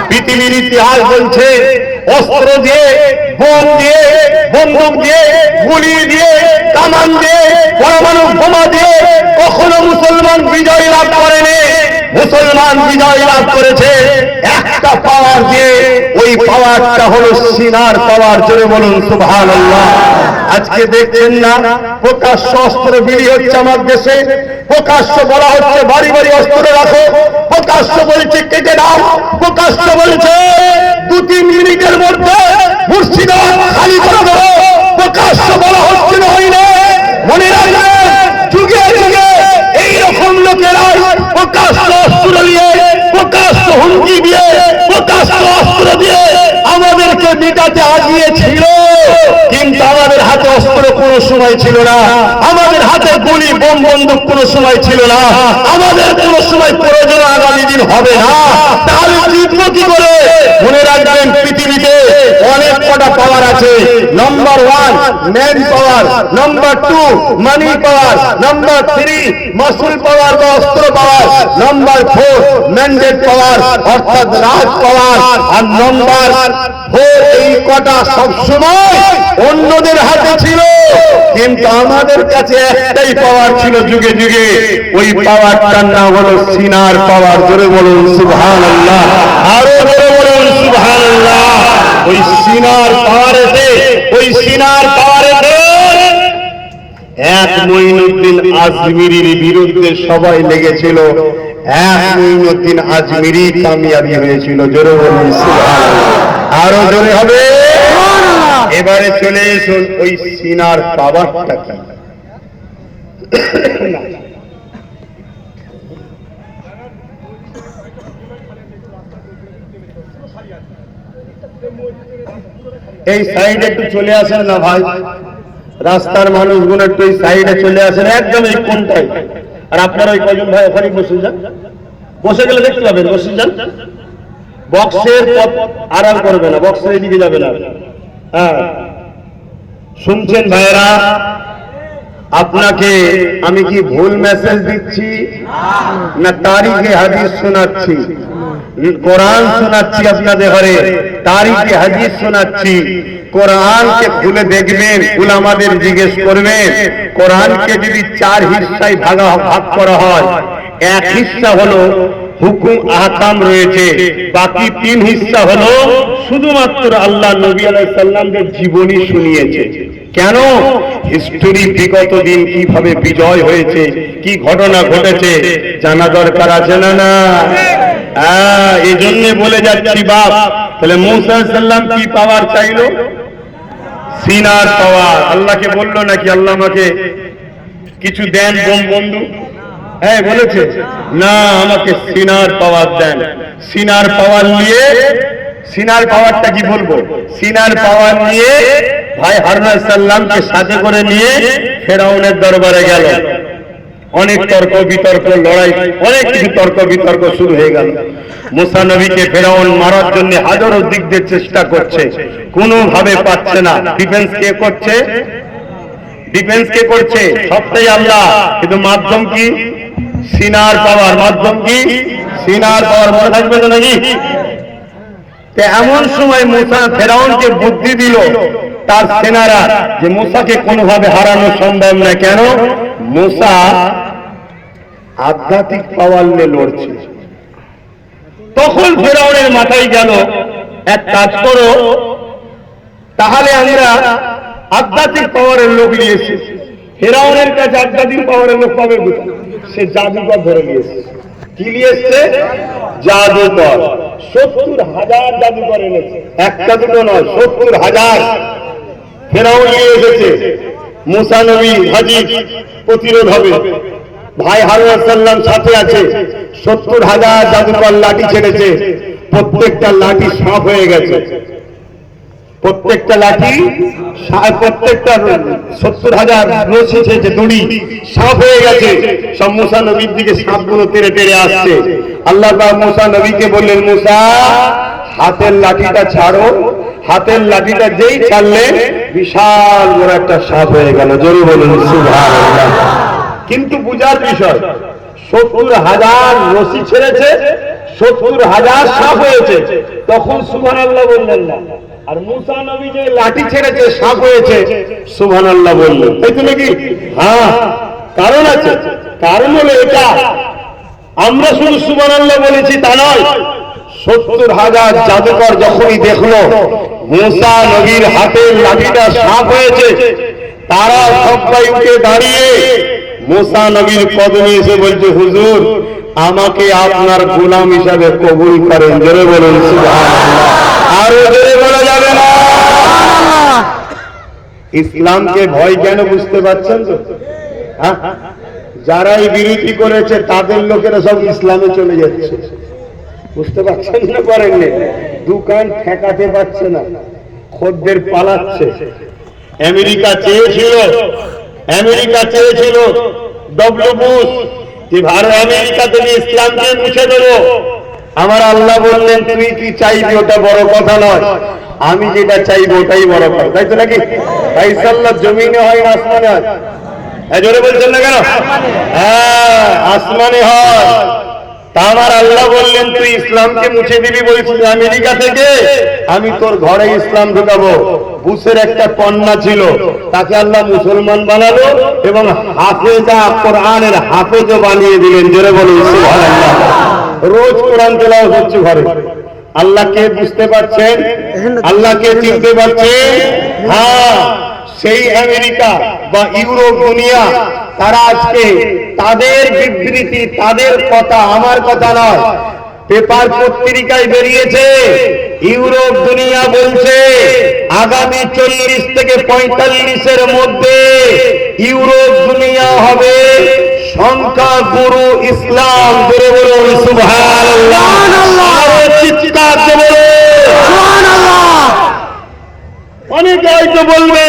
পৃথিবীর ইতিহাস বলছে অস্ত্র দিয়ে, বোম দিয়ে, বন্দুক দিয়ে, গুলি দিয়ে, কামান দিয়ে, পরমাণু বোমা দিয়ে কখনো মুসলমান বিজয় লাভ করেনি। মুসলমান বিজয় লাভ করেছে একটা পাওয়ার দিয়ে, ওই পাওয়ারটা হলো সিনার পাওয়ার। জোরে বলুন সুবহানাল্লাহ। আজকে দেখছেন না প্রকাশ্য অস্ত্র বিলি হচ্ছে আমার দেশে, প্রকাশ্য বলা হচ্ছে বাড়ি বাড়ি অস্ত্র রাখো, প্রকাশ্য বলছে কেটে দাও, প্রকাশ্য বলছে 2-3 মিনিটের মধ্যে মুর্শিদাবাদ খালি করে দেবো, প্রকাশ্য বলা হচ্ছে নইলে। মনে রাখবেন যুগে যুগে এইরকম লোকেরাই প্রকাশ্য অস্ত্র দিয়ে, প্রকাশ্য হুমকি দিয়ে, প্রকাশ্য অস্ত্র দিয়ে আমাদেরকে মেটাতে আগিয়েছিল, কিন্তু আমাদের হাতে অস্ত্র কোনো সময় ছিল না, আমাদের হাতে গুলি বোম বন্দুক কোনো সময় ছিল না, আমাদের কোনো সময় প্রয়োজন আগামী দিন হবে না। তাহলে জিতবো কি করে? মনে রাখবেন পৃথিবীতে অনেক কটা পাওয়ার আছে। নাম্বার 1 ম্যান পাওয়ার, নাম্বার 2 মানি পাওয়ার, নাম্বার 3 মাসুল পাওয়ার বা অস্ত্র পাওয়ার, নাম্বার 4 ম্যান্ডেট পাওয়ার অর্থাৎ রাজ পাওয়ার, আর নাম্বার 4 এই কটা সবসময় অন্যদের হাতে ছিল, কিন্তু আমাদের কাছে একটাই পাওয়ার ছিল যুগে যুগে, ওই পাওয়ারটার নাম হলো সিনার পাওয়ার। জোরে বলুন সুবহানাল্লাহ, আরো জোরে বলুন সুবহানাল্লাহ। ওই সিনার পাওয়ারেতে, ওই সিনার পাওয়ারেতে এক মঈনুদ্দিন আজমিরির বিরুদ্ধে সবাই লেগেছিল, এক মঈনুদ্দিন আজমিরি কামিয়াবি হয়েছিল। জোরে বলুন সুবহানাল্লাহ, আরো জোরে হবে। এবারে চলে এসুন ওই সিনার পাওয়ারটা কি। এই সাইডে একটু চলে আসেন না ভাই, রাস্তার মানুষগুলো একটু এই সাইডে চলে আসেন, একদম এই কোনটাই। আর আপনারা ওই কজন ভাই ওখানে বসে যান, বসে গেলে দেখতে পাবেন, বসে যান। বক্সের আড়াল করবে না, বক্সের এদিকে যাবে না। হ্যাঁ শুনছেন ভাইরা, আপনাকে আমি কি ভুল মেসেজ দিচ্ছি না তারিখে হাদিস শোনাচ্ছি? কোরআন শোনাচ্ছি আপনাদের ঘরে, তারিখে হাদিস শোনাচ্ছি। কোরআনকে খুলে দেখবেন, উলামাদের জিজ্ঞেস করবেন, কোরআনকে যদি 4 হিস্সায় ভাগ করা হয়, এক হিস্সা হলো হুকুম আহকাম রয়েছে, বাকি 3 হিস্সা হলো শুধুমাত্র আল্লাহ নবী আলাইহিস সালামদের জীবনী শুনিয়েছে। কেন? হিস্টোরি, বিগত দিন কিভাবে বিজয় হয়েছে, কি ঘটনা ঘটেছে জানা দরকার আছে না? না, এই জন্য বলে যাচ্ছি বাপ। তাহলে মূসা আলাইহিস সালাম কি পাওয়ার চাইলো? সিনার পাওয়ার। আল্লাহকে বললো নাকি আল্লাহ আমাকে কিছু দেন বোম বন্ধু? হ্যাঁ বলেছে না, আমাকে সিনার পাওয়ার দেন। সিনার পাওয়ার নিয়ে, সিনার পাওয়ারটা কি বলবো, সিনার পাওয়ার নিয়ে ভাই হারুন আলাইহিস সালামকে সাথে করে নিয়ে ফেরাউনের দরবারে গেল। অনেক তর্ক বিতর্ক, লড়াই, অনেক কিছু তর্ক বিতর্ক শুরু হয়ে গেল। মুসা নবীকে ফেরাউন মারার জন্য হাজারো দিক দিয়ে চেষ্টা করছে, কোনোভাবে পাচ্ছে না। ডিফেন্স কে করছে? ডিফেন্স কে করছে? সবটাই আল্লাহ, কিন্তু মাধ্যম কি? সিনার পাওয়ার। মাধ্যম কি? সিনার পাওয়ার। মনে থাকবে তো নাকি? এমন সময় মুসা ফেরাউনকে বুদ্ধি দিল তার সেনারা যে মুসাকে কোনোভাবে হারানো সম্ভব না। কেন? মুসা আধ্যাত্মিক পাওয়ার নিয়ে লড়ছে। তখন ফেরাউনের মাথায় গেল, এক কাজ করো, তাহলে আমরা আধ্যাত্মিক পাওয়ারের লোক নিয়েছি। ফেরাউনের কাছে আধ্যাত্মিক পাওয়ারের লোক পাবে কোথায়? সে জাদুকর ধরে নিয়েছে। কি নিয়ে এসছে? জাদুকর। 70,000 জাদুকর এনেছে, একটা দুটো নয়, 70,000 ফেরাউন নিয়ে এসেছে। মুসা নবী হাজির, প্রতিরোধ হবে। ভাই হারুন আলাইহিস সালাম সাথে আছে। 70,000 জাদুকর লাঠি ছেড়েছে, প্রত্যেকটা লাঠি সাপ হয়ে গেছে। প্রত্যেকটা লাঠি প্রত্যেকটা 70,000 রশি ছেড়েছে, দড়ি সাপ হয়ে গেছে। সব মুসা নবীর দিকে সাপগুলো তেড়ে তেড়ে আসছে। আল্লাহ পাক মুসা নবীকে বললেন, মুসা হাতের লাঠিটা ছাড়ো। হাতের লাঠিটা যেই ছাড়লে বিশাল বড় একটা সাপ হয়ে গেল। জোরে বলুন সুবহানাল্লাহ। কিন্তু বুঝার বিষয়, 70,000 রশি ছেড়েছে, 70,000 সাপ হয়েছে, তখন সুবহানাল্লাহ বললেন না। আর মুসা নবী যে লাঠি ছেড়েছে, সাপ হয়েছে, সুবহানাল্লাহ বললেন। তাই তো নাকি? হ্যাঁ, কারণ আছে। কারণ হলো এটা, আমরা শুধু সুবহানাল্লাহ বলেছি তা নয়। 70,000 জাদুকর যখনই দেখলো মুসা নবীর হাতের লাঠিটা সাপ হয়েছে, তারা সবাই উঠে দাঁড়িয়ে মুসা নবীর কদমে এসে বলছে, হুজুর আমাকে আপনার গোলাম হিসাবে কবুল করেন। জোরে বলুন সুবহানাল্লাহ। আরো জোরে বলা যাবে না? ইসলামকে ভয় কেন বুঝতে পারছেন তো? হ্যাঁ, যারাই বিরোধী করেছে তাদের লোকেরা সব ইসলামে চলে যাচ্ছে। বুঝতে পারছেন না? পারেননি, দোকান ঠেকাতে পারছে না, খদ্দের পালাচ্ছে। আমেরিকা চেয়েছিল ডব্লিউ বুশ যে ভারত আমেরিকা থেকে ইসলামকে মুছে দেবো। আমার আল্লাহ বললেন, তুই কি চাইবি ওটা বড় কথা নয়, আমি যেটা চাইবো ওটাই বড় কথা। তাই তো নাকি? ফাইসাল্লাহ জমিনে হয় না আসমানে হয়? জোরে বলছেন না কেন? হ্যাঁ, আসমানে হয়। তা আমার আল্লাহ বললেন, তুই ইসলামকে মুছে দিবি বলছিস আমেরিকা থেকে, আমি তোর ঘরে ইসলাম ঢুকাবো। বুশের একটা কন্যা ছিল, তাকে আল্লাহ মুসলমান বানালো এবং হাফেজা, কোরআনের হাফেজও বানিয়ে দিলেন। জোরে বলুন সুবহানাল্লাহ। রোজ কোরআন তেলাওয়াত হচ্ছে ঘরে। আল্লাহকে বুঝতে পারছেন? আল্লাহকে চিনতে পারছেন? হ্যাঁ, সেই আমেরিকা বা ইউরোপ দুনিয়া, তারা আজকে তাদের বিবৃতি, তাদের কথা, আমার কথা নয়, পেপার পত্রিকায় বেরিয়েছে। ইউরোপ দুনিয়া বলছে আগামী 40 থেকে 45-এর মধ্যে ইউরোপ দুনিয়া হবে সংখ্যা গুরু ইসলাম। জোরে বলুন সুবহানাল্লাহ। চিৎকার করে সুবহানাল্লাহ। অনেকে হয়তো বলবে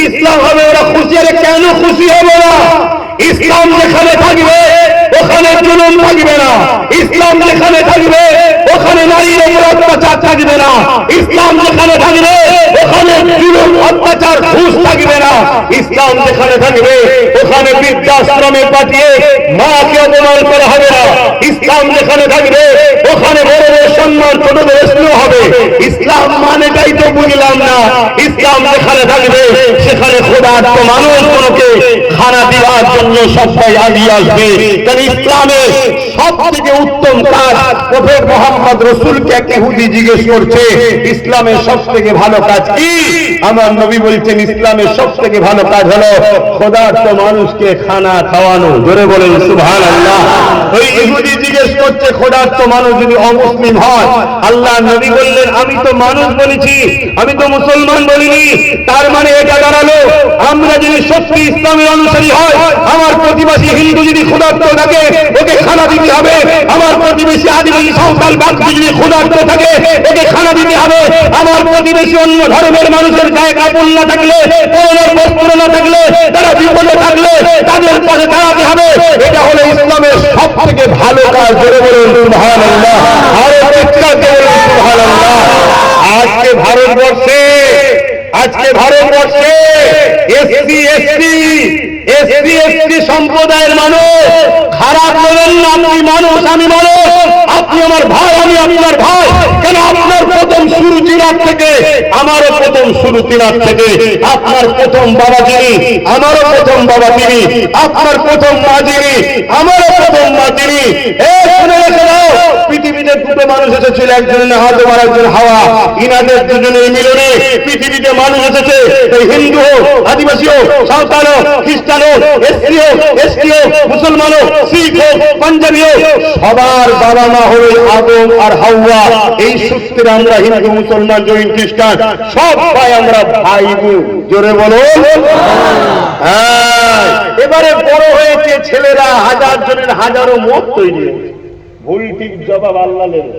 ইসলাম হবে, ওরা খুশি। আরে কেন খুশি হবে না? ইসলাম যেখানে থাকবে ওখানে জুলুম থাকবে না। ইসলাম যেখানে থাকবে ওখানে নারীর উপর অত্যাচার থাকবে না। ইসলাম যেখানে থাকবে ওখানে জুলুম, অত্যাচার, ঘুষ থাকবে না। ইসলাম যেখানে থাকবে ওখানে বৃদ্ধাশ্রমে পাঠিয়ে মাকে অপমান করা হবে না। ইসলাম যেখানে থাকবে ওখানে বড়দের সম্মান, ছোটদের স্নেহ হবে। ইসলাম মানেটাই তো বুঝলাম না। ইসলাম যেখানে থাকবে সেখানে ক্ষুধার্ত মানুষগুলোকে খানা দেওয়ার জন্য সবাই আগিয়ে আসবে। কারণ ইসলামের সব থেকে উত্তম কাজ, প্রফেট মুহাম্মদ রাসূলকে এক ইহুদি জিজ্ঞেস করছে, ইসলামের সব থেকে ভালো কাজ কি? আমার নবী বলছেন, ইসলামের সব থেকে ভালো কাজ হলো ক্ষুধার্ত মানুষকে খানা খাওয়ানো। জোরে বলেন সুবহানাল্লাহ। ওই ইহুদি জিজ্ঞেস করছে, ক্ষুধার্ত মানুষ যদি অমুসলিম হয়? আল্লাহ নবী বললেন, আমি তো মানুষ বলেছি, আমি তো মুসলমান বলিনি। তার মানে এটা দাঁড়ালো, আমরা যদি সত্যি ইসলামের অনুসারী হয়, আমার প্রতিবেশী হিন্দু যদি ক্ষুধার্ত থাকে ওকে খানা দিতে হবে। আমার প্রতিবেশী আদিবাসী সাঁওতাল বাগদি যদি ক্ষুধার্ত থাকে ওকে খানা দিতে হবে। আমার প্রতিবেশী অন্য ধর্মের মানুষের গায়ে কাপড় না থাকলে, পরনের বস্ত্র না থাকলে, তারা বিপদে থাকলে তাদের পাশে দাঁড়াতে হবে। এটা হলো ইসলামের সব থেকে ভালো কাজ। জোরে বলুন সুবহানাল্লাহ। আরো চিৎকার করে বলুন সুবহানাল্লাহ। আজকে ভারতবর্ষে এসসি সম্প্রদায়ের মানুষ খারাপ বলেন না। আপনি মানুষ, আমি মানুষ, আপনি আমার ভাই, আমি আপনার ভাই। কেন? আপনার প্রথম শুরু তিনার থেকে, আমারও প্রথম শুরু তিনার থেকে। আপনার প্রথম বাবা যিনি, আমারও প্রথম বাবা তিনি। আপনার প্রথম মা যিনি, আমারও প্রথম মা তিনি। পৃথিবীতে দুটো মানুষ এসেছিল, একজন আদম আর একজন হাওয়া। ইনাদের দুজনের মিলনে পৃথিবীতে মানুষ এসেছে। হিন্দু হোক, আদিবাসী হোক, সাঁওতাল হোক, খ্রিস্টান হোক, এসটি হোক, মুসলমান হোক, শিখ হোক, পাঞ্জাবি হোক, সবার বাবা মা হল আদম আর হাওয়া। এই সূত্রে আমরা হিন্দু, মুসলমান, জৈন, খ্রিস্টান সবাই আমরা ভাই বোন। জোরে বলো। হ্যাঁ, এবারে বড় হয়েছে ছেলেরা, 1000 জনের হাজারো মত তৈরি হয়েছে। ভুল ঠিক জবাব আল্লাহ নেবে।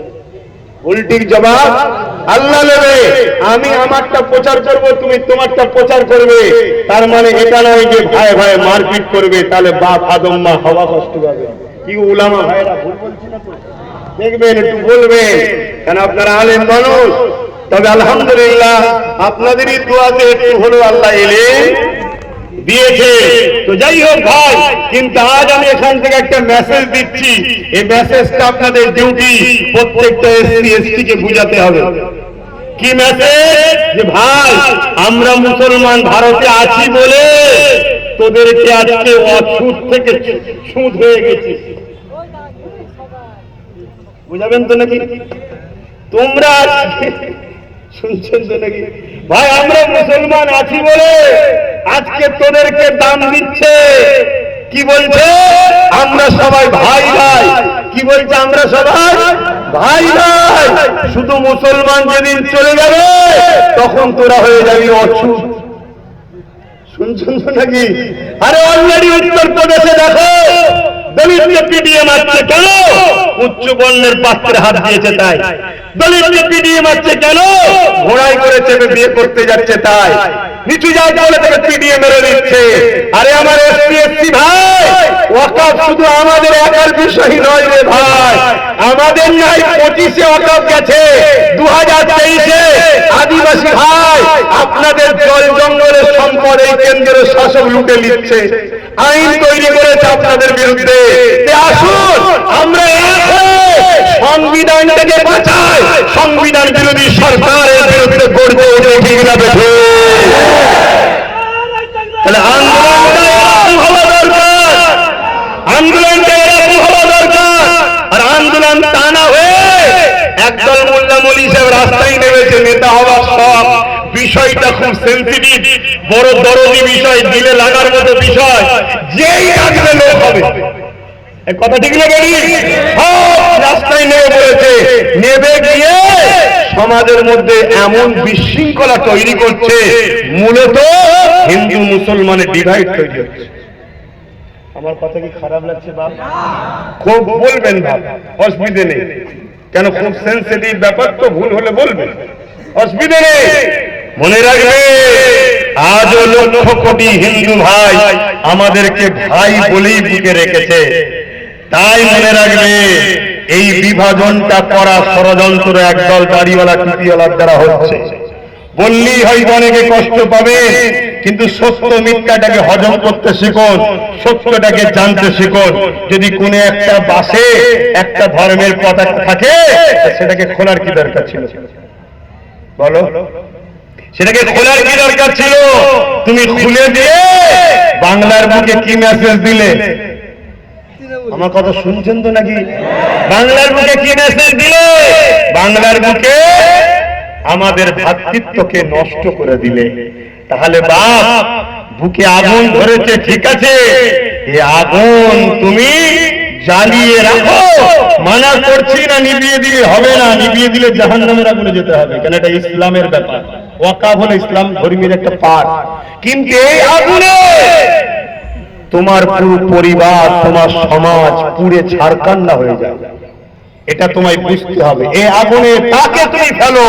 উল্টির জবাব আল্লাহ নেবে। আমি আমারটা প্রচার করব, তুমি তোমারটা প্রচার করবে। তার মানে এটা নয় যে ভাই ভাই মারপিট করবে, তাহলে বাপ আদম মা হাওয়া কষ্ট পাবে। কি উলামা ভাইরা ভুল বলছি না তো? দেখবেন, একটু বলবেন, কেন আপনারা আলেম মানুষ। তবে আলহামদুলিল্লাহ আপনাদেরই দোয়াতে একটু হলেও আল্লাহ এলেন দিয়েছে। তো যাই হোক ভাই, কিন্তু আজ আমি এখান থেকে একটা মেসেজ দিচ্ছি। এই মেসেজটা আপনাদের ডিউটি, প্রত্যেকটা এসসি এসটি কে বুঝাতে হবে। কি মেসেজ? যে ভাই আমরা মুসলমান ভারতে আছি বলে তোদেরকে আজকে অসুদ থেকে সুদ হয়ে গেছে। বুঝাবেন তো নাকি? তোমরা শুনছেন তো নাকি? ভাই আমরা মুসলমান আছি বলে আজকে তোদেরকে দাম দিচ্ছে। কি বলছে? আমরা সবাই ভাই ভাই। কি বলছে? আমরা সবাই ভাই ভাই। শুধু মুসলমান যেদিন চলে যাবে তখন তোরা হয়ে যাবি অছুত। শুনছেন তো নাকি? আরে অলরেডি উত্তরপ্রদেশে দেখো দলিতকে পিটিয়ে মারছে কেন? উচ্চ বর্ণের পাত্রে হাত দিয়েছে তাই। দলিতকে পিটিয়ে মারছে কেন? ঘোড়ায় করে চেপে বিয়ে করতে যাচ্ছে তাই। নিচু জাত বলে তাকে পিটিয়ে মেরে দিচ্ছে। আরে আমার এসসি এসটি ভাই, ওয়াকফ শুধু আমাদের একার বিষয় নয় রে ভাই। আমাদের নাই 25-এ ওয়াকফ গেছে, 2023-এ আদিবাসী ভাই আপনাদের জল জঙ্গলের সম্পদ এই কেন্দ্রের শাসক লুটে নিচ্ছে। আইন তৈরি করেছে আপনাদের বিরুদ্ধে। আসুন আমরা সংবিধানটাকে বাঁচাই, সংবিধান বিরোধী সরকারের বিরুদ্ধে গর্জে উঠে ঠিক না বেঠে। তাহলে আন্দোলনটা এরকম হওয়া দরকার, আন্দোলনটা এরকম হওয়া দরকার। আর আন্দোলন তা না হয়ে একদল মোল্লা মলি সাহেব রাস্তায় নেমেছে নেতা হওয়ার সব। বিষয়টা খুব সেন্সিটিভ, বড় দরদি বিষয়, দিলে লাগার মতো বিষয়। যেই আসবে লোক হবে, কথা ঠিক না বলি? সব রাস্তায় নেমে পড়েছে। নেমে গিয়ে সমাজের মধ্যে এমন বিশৃঙ্খলা তৈরি করছে, মূলত হিন্দু মুসলমানের ডিভাইড তৈরি হচ্ছে। আমার কথা কি খারাপ লাগছে বাপ? খুব বলবেন বাপ, অসুবিধে নেই। কেন, খুব সেন্সিটিভ ব্যাপার তো, ভুল হলে বলবেন, অসুবিধে নেই। মনে রাখবে, আজও লক্ষ কোটি হিন্দু ভাই আমাদেরকে ভাই বলেই বুকে রেখেছে। তাই মনে রাখবে, এই বিভাজনটা করা ষড়যন্ত্র একদল দাড়িওয়ালা টুপিওয়ালার দ্বারা হচ্ছে। বললেই হয়তো অনেকে কষ্ট পাবে, কিন্তু সত্য মিথ্যাটাকে হজম করতে শিখুন, সত্যটাকে জানতে শিখুন। যদি কোনো একটা বাসে একটা ধর্মের পতাকা থাকে, সেটাকে খোলার কি দরকার ছিল? বলো, সেটাকে খোলার কি দরকার ছিল? তুমি খুলে দিয়ে বাংলার বুকে কি মেসেজ দিলে? আমার কথা শুনছেন তো নাকি? বাংলার বুকে কি মেসেজ দিলে? বাংলার বুকে আমাদের ভ্রাতৃত্বকে নষ্ট করে দিলে। তাহলে বাপ, বুকে আগুন ধরেছে ঠিক আছে, এই আগুন তুমি জ্বালিয়ে রাখো। মানা করছি না, নিভিয়ে দিলে হবে না। নিভিয়ে দিলে জাহান্নামের আগুনে যেতে হবে, কেন এটা ইসলামের ব্যাপার। ওয়াকফ হলো ইসলাম ধর্মের একটা পার্ট। কিন্তু এই আগুনে তোমার পুরো পরিবার, তোমার সমাজ পুড়ে ছারকান্না হয়ে যায়। এটা তোমায় বুঝতে হবে। এই আগুনে তাকে তুমি ফেলো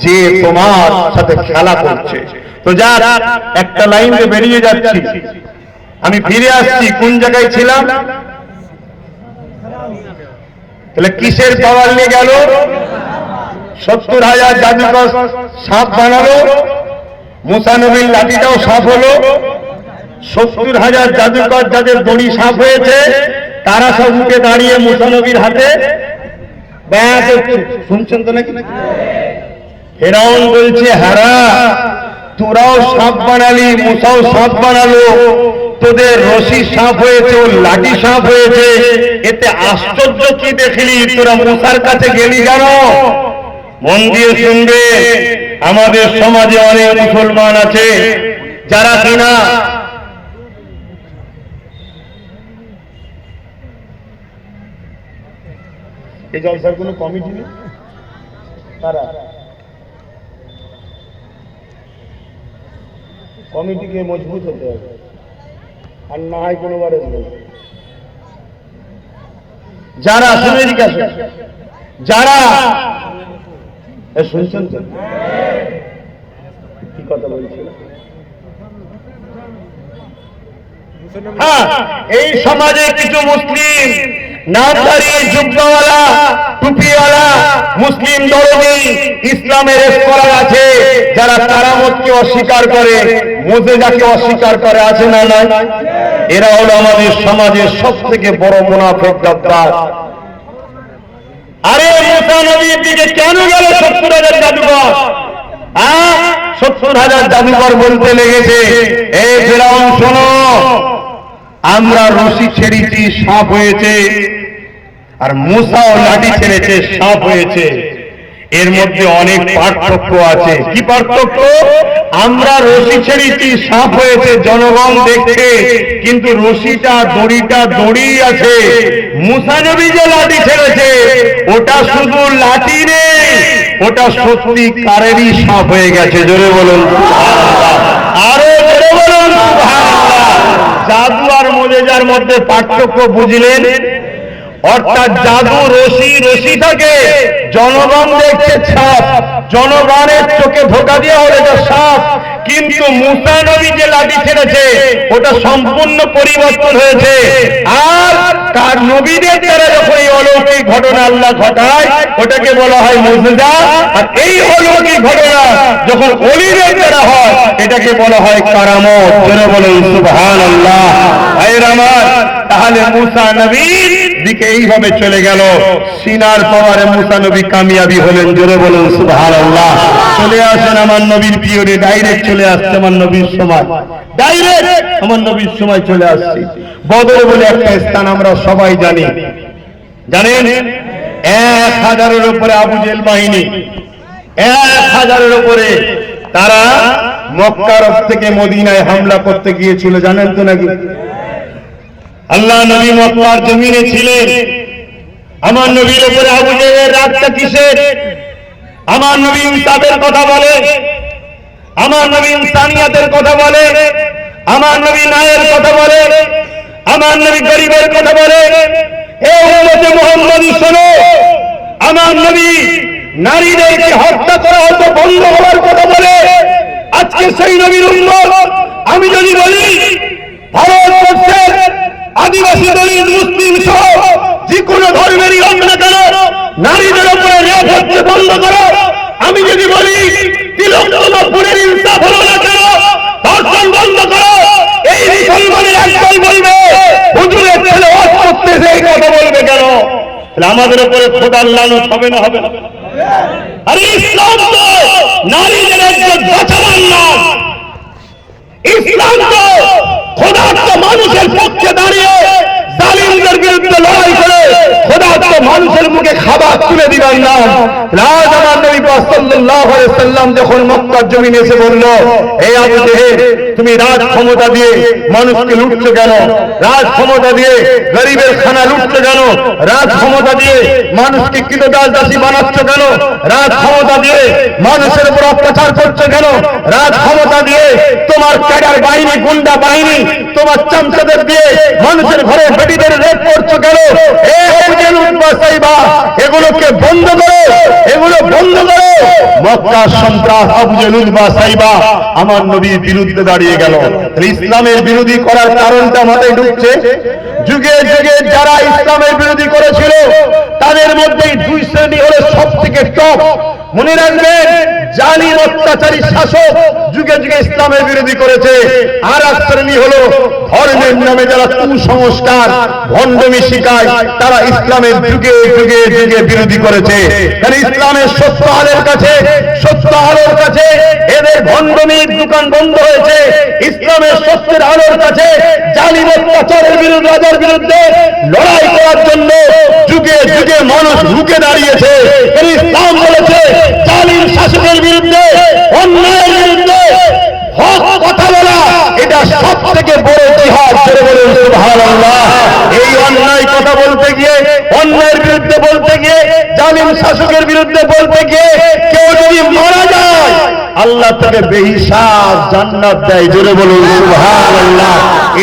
যে তোমার সাথে খেলা করছে। তো যা, একটা লাইনে বেরিয়ে যাচ্ছি, আমি ফিরে আসছি। কোন জায়গায় ছিলাম? তাহলে কিসের পাওয়ার নিয়ে গেল? 70,000 জাদুকর সাপ বানালো, মুসা নবীর লাঠিটাও সাপ হলো। 70,000 জাদুকর যাদের দড়ি সাপ হয়েছে, তারা সব উঠে দাঁড়িয়ে মুসা নবীর হাতে ব্যাস হচ্ছে। শুনছেন তো নাকি? ফেরাউন বলছে, হারা তোরাও সাপ বানালি, মুসাও সাপ বানালো, তোদের রশি সাপ হয়েছে, ওর লাঠি সাপ হয়েছে, এতে আশ্চর্য কি দেখলি? তোরা মুসার কাছে গেলি জানো? মন দিয়ে শুনবে, আমাদের সমাজে অনেক মুসলমান আছে যারা কিনা এই জলসার কোনো কমিটি নেই, তারা কমিটিকে মজবুত হতে হবে, আর না হয় কোনোবারে যারা শুনে জিজ্ঞাসা, যারা শুনছেন তো কি কথা বলছিল? হ্যাঁ, এই সমাজে কিছু মুসলিম নামধারী জুব্বাওয়ালা টুপিওয়ালা মুসলিম দরদি ইসলামের স্কলার আছে যারা কারামতকে অস্বীকার করে, মুজিজাকে অস্বীকার করে, আছে না নাই? এরা হলো আমাদের সমাজের সবথেকে বড় মুনাফিক গাদ্দার। আরে মুসা নবীর দিকে কেন গেল 70,000 জাদুঘর? 70,000 জাদুঘর বলতে লেগেছে, এ ফেরাউন শোনো, আমরা রশি ছেড়েছি সাপ হয়েছে, আর মুসাও লাঠি ছেড়েছে সাপ হয়েছে। এর মধ্যে অনেক পার্থক্য আছে। কি পার্থক্য? আমরা রশি ছেড়েছি সাপ হয়েছে, জনগণ দেখছে, কিন্তু রশিটা দড়িটা দড়ি আছে। মুসা নবী যে লাঠি ছেড়েছে ওটা শুধু লাঠি নেই, ওটা সত্যি কারেরই সাপ হয়ে গেছে। জোরে বলুন সুবহানাল্লাহ, আরো জোরে বলুন সুবহানাল্লাহ। জাদু আর মুজিজার মধ্যে পার্থক্য বুঝলেন? অর্থাৎ জাদু রশি থাকে, জনগণ দেখছে সাপ, জনগণের চোখে ধোকা দিয়ে হলে এটা সাপ। কিন্তু মুসা নবী যে লাঠি ছেড়েছে ওটা সম্পূর্ণ পরিবর্তন হয়েছে। আর তার নবীদের দ্বারা যখন এই অলৌকিক ঘটনা আল্লাহ ঘটায় ওটাকে বলা হয় মুজিজা, আর এই অলৌকিক ঘটনা যখন ওলিদের দ্বারা হয় এটাকে বলা হয় কারামত। জোরে বলুন সুবহানাল্লাহ। ভাইরা আমার, তাহলে মুসা নবীর দিকে এইভাবে চলে গেল, সিনার পাওয়ারে মুসা নবী কামিয়াবি হলেন। জোরে বলুন সুবহানাল্লাহ। চলে আসেন আমার নবীর পিরিয়ডে, ডাইরেক্ট চলে আসছে আমার নবীর সময়, ডাইরেক্ট আমার নবীর সময় চলে আসছে। বদর বলে একটা স্থান আমরা সবাই জানি, জানেন? 1000-এর উপরে আবু জেহেল বাহিনী, 1000-এর উপরে তারা মক্কার থেকে মদিনায় হামলা করতে গিয়েছিল, জানেন তো নাকি? আল্লাহ নবী মক্কার জমিনে ছিলেন, আমার নবীর উপরে আবু জেহেলের রাগটা কিসের? আমার নবী ইনসাফের কথা বলে, আমার নবী ইনসানিয়াতের কথা বলে, আমার নবী ন্যায়ের কথা বলে, আমার নবী গরিবের কথা বলে। হে উম্মতে মুহাম্মাদী শোনো, আমার নবী নারীদেরকে হত্যা করা হতো বন্ধ হওয়ার কথা বলে। আজকে সেই নবীর উম্মত আমি যদি বলি ভারতবর্ষের আদিবাসী দলিত মুসলিম সহ যে কোনো ধর্মেরই হোক না কেন নারীদের উপরে রেপ হচ্ছে বন্ধ করো। আমি যদি বলি তিলকপুরের ইনসাফ হলো না কেন, ধর্ষণ বন্ধ করো, এই মুসলমানের একদল বলবে হুজুরের ছেলে ওয়াজ করতেছে, এই কথা বলবে কেন? তাহলে আমাদের উপরে খোদার লানত হবে না, হবে না? আরে ইসলাম তো নারীদের একজন বাঁচাবার নাম, ইসলাম তো খোদার্থ মানুষের পক্ষে দাঁড়িয়ে জালিমদের বিরুদ্ধে লড়াই করে খোদার্থ মানুষের মুখে খাবার তুলে দিবার নাম। রাজ আমার নবী সাল্লাল্লাহু আলাইহি সাল্লাম যখন মক্কার জমিনে এসে বলল, হে আবু জেহেল, তুমি রাজ ক্ষমতা দিয়ে মানুষকে লুটছো কেন? রাজ ক্ষমতা দিয়ে গরিবের খানা লুটছো কেন? রাজ ক্ষমতা দিয়ে মানুষকে কৃতদাস দাসী বানাচ্ছ কেন? রাজ ক্ষমতা দিয়ে মানুষের উপর অত্যাচার করছো কেন? রাজ ক্ষমতা দিয়ে তোমার ক্যাডার বাহিনী, গুন্ডা বাহিনী, তোমার চামচাদের দিয়ে মানুষের ঘরে বেটিদের রেপ করছো কেন? এগুলোকে বন্ধ করো, এগুলো বন্ধ করো। মক্কার সন্ত্রাস আবু জেহেল উতবা সাইবা আমার নবীর বিরুদ্ধে দাঁড়িয়ে গেল। ইসলামের বিরোধী করার কারণটা মাথায় ঢুকছে। যুগে যুগে যারা ইসলামের বিরোধী করেছিল তাদের মধ্যে দুই শ্রেণী হলো সব থেকে টপ। মনে রাখবেন, জালিম অত্যাচারী শাসক যুগে যুগে ইসলামের বিরোধী করেছে। আর এক শ্রেণী হলো ধর্মের নামে যারা কুসংস্কার ভণ্ডামি শিখায়, তারা ইসলামের যুগে যুগে যুগে বিরোধী করেছে। কারণ ইসলামের সত্য আলোর কাছে, সত্য আলোর কাছে এদের ভণ্ডামির দোকান বন্ধ হয়েছে। ইসলামের সত্যের আলোর কাছে জালিম অত্যাচারের বিরুদ্ধে, রাজার বিরুদ্ধে লড়াই করার জন্য যুগে যুগে মানুষ রুখে দাঁড়িয়েছে। ইসলাম বলেছে জালিম শাসকের বিরুদ্ধে, অন্যায়ের বিরুদ্ধে হক কথা বলা এটা সব থেকে বড় জিহাদ। ছেড়ে বলুন সুবহানাল্লাহ। এই অন্যায় কথা বলতে গিয়ে, অন্যায়ের বিরুদ্ধে বলতে গিয়ে, জালিম শাসকের বিরুদ্ধে বলতে গিয়ে কেউ যদি মারা যায় আল্লাহ তাকে বেহিসাব জান্নাত দেয়। জোরে বলুন সুবহানাল্লাহ।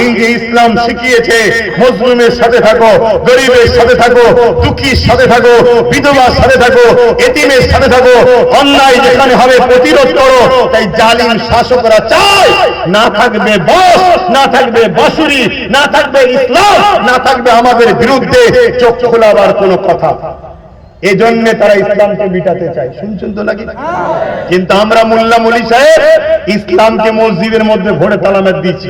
এই যে ইসলাম শিখিয়েছে মজলুমের সাথে থাকো, গরিবের সাথে থাকো, দুঃখীর সাথে থাকো, বিধবার সাথে থাকো, এতিমের সাথে থাকো, অন্যায় যেখানে হবে প্রতিরোধ করো। তাই জালিম শাসকরা চায় না থাকবে বস, না থাকবে বাঁশুরি, না থাকবে ইসলাম, না থাকবে আমাদের বিরুদ্ধে চোখ খোলাবার কোনো কথা। এই জন্য তারা ইসলামকে মিটাতে চায়। শুনছেন তো নাকি? কিন্তু আমরা মোল্লা মলি সাহেব ইসলামকে মসজিদের মধ্যে ভরে তালামেদ দিয়েছি,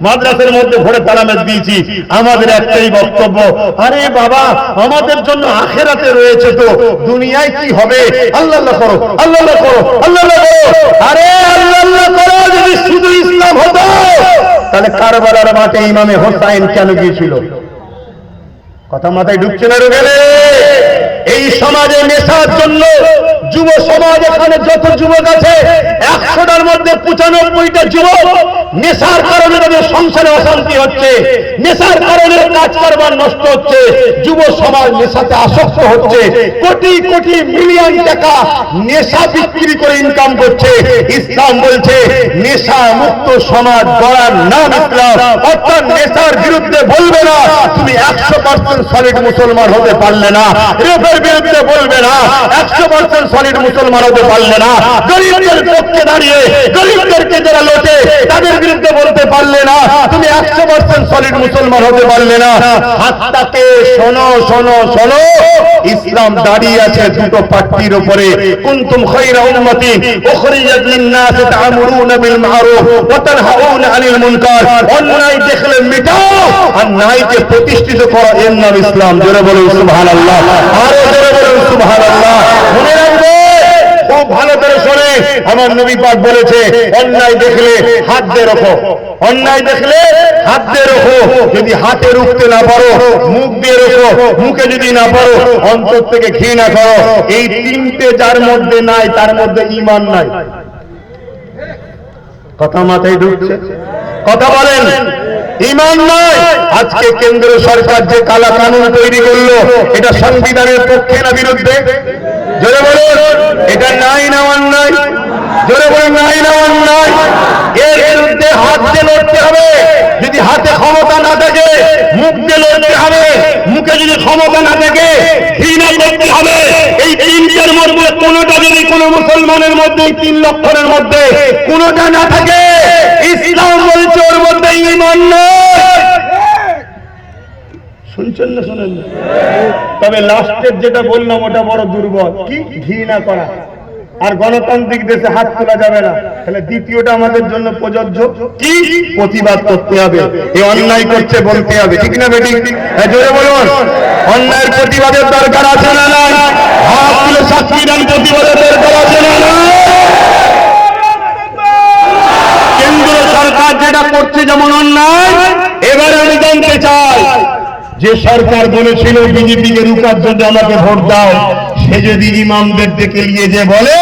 মাদ্রাসার মধ্যে ভরে তালামেদ দিয়েছি। আমাদের একটাই বক্তব্য, আরে বাবা আমাদের জন্য আখেরাতে রয়েছে, তো দুনিয়ায় কি হবে? আল্লাহ আল্লাহ করো, আল্লাহ আল্লাহ করো, আল্লাহ আল্লাহ করো। আরে আল্লাহ আল্লাহ করো যদি শুধু ইসলাম হতো, তাহলে কারবালার মাঠে ইমামে হোসাইন কেন গিয়েছিল? কথা মাথায় ঢুকছে না রে? এই সমাজে নেশার জন্য যুব সমাজ, এখানে যত যুবক আছে 100টার মধ্যে 95টা যুবক নেশার কারণে তাদের সংসারে অশান্তি হচ্ছে, নেশার কারণে কাজ কারবার নষ্ট হচ্ছে, যুব সমাজ নেশাতে আসক্ত হচ্ছে, কোটি কোটি মিলিয়ন টাকা নেশা বিক্রি করে ইনকাম করছে। ইসলাম বলছে নেশা মুক্ত সমাজ গড়ার নাম ইসলাম। অর্থাৎ নেশার বিরুদ্ধে বলবে না তুমি 100% সলিড মুসলমান হতে পারলে না, রেপের বিরুদ্ধে বলবে না 100% সলিড মুসলমান হতে পারলে না, গরিবদের পক্ষে দাঁড়িয়ে গরিবদেরকে যারা লোটে তাদের বিরুদ্ধে বলতে পারলে না তুমি 100% সলিড মুসলমান হতে পারলে না। হাতটাকে শোনো শোনো শোনো, ইসলাম দাঁড়িয়ে আছে দুটো পাট্টির উপরে। কুনতুম খায়রা উম্মাতিন উখরিজাত লিন-নাস তা'মুরুনা বিল মা'রুফ ওয়া তানহাউনা আনিল মুনকার। অন্যায় দেখলে মিটাও আর ন্যায়কে প্রতিষ্ঠিত করো, এর নাম ইসলাম। জোরে বলুন সুবহানাল্লাহ, আরো জোরে বলুন সুবহানাল্লাহ। মনে রাখবে, খুব ভালো করে শোনে, আমার নবী পাক বলেছে অন্যায় দেখলে হাত দিয়ে রাখো, অন্যায় দেখলে হাত দিয়ে রাখো। যদি হাতে রুখতে না পারো মুখ দিয়ে রাখো, মুখে যদি না পারো অন্তর থেকে ঘৃণা করো। এই তিনটে যার মধ্যে নাই তার মধ্যে ঈমান নাই। কথা মাথায় ঢুকছে? কথা বলেন, ঈমান নাই। আজকে কেন্দ্র সরকার যে কালা কানুন তৈরি করলো, এটা সংবিধানের পক্ষে না বিরুদ্ধে? জোরে বলুন, এটা নাই না অন্যায়? জোরে বলুন, নাই না অন্যায়? এর বিরুদ্ধে হাত দিয়ে লড়তে হবে। যদি হাতে ক্ষমতা না থাকে মুখ দিয়ে লড়তে হবে, মুখে যদি ক্ষমতা না থাকে ঘৃণা করতে হবে। এই তিনটার মধ্যে কোনোটা যদি কোনো মুসলমানের মধ্যে, এই 3 লক্ষণের মধ্যে কোনোটা না থাকে, ইসলাম বলছে ওর মধ্যে ঈমান নেই। শুনছেন না? শোনেন না? তবে লাস্টের যেটা বললাম ওটা বড় দুর্বল। কি? ঘৃণা করা। আর গণতান্ত্রিক দেশে হাত তোলা যাবে না। তাহলে দ্বিতীয়টা আমাদের জন্য প্রযোজ্য। কি? প্রতিবাদ করতে হবে। এই অন্যায় করছে বলতে হবে, ঠিক না বেটি? জোরে বলুন, অন্যায়ের প্রতিবাদের দরকার আছে না নাই? হাত তুলে সাক্ষী দেন, প্রতিবাদের দরকার আছে না নাই? কেন্দ্র সরকার যেটা করছে যেমন অন্যায়, এবার আমি জানতে চাই, যে সরকার বলেছিল বিজেপিকে রুখার জন্য আমাকে ভোট দাও, সে যদি ইমামদের ডেকে নিয়ে যে বলে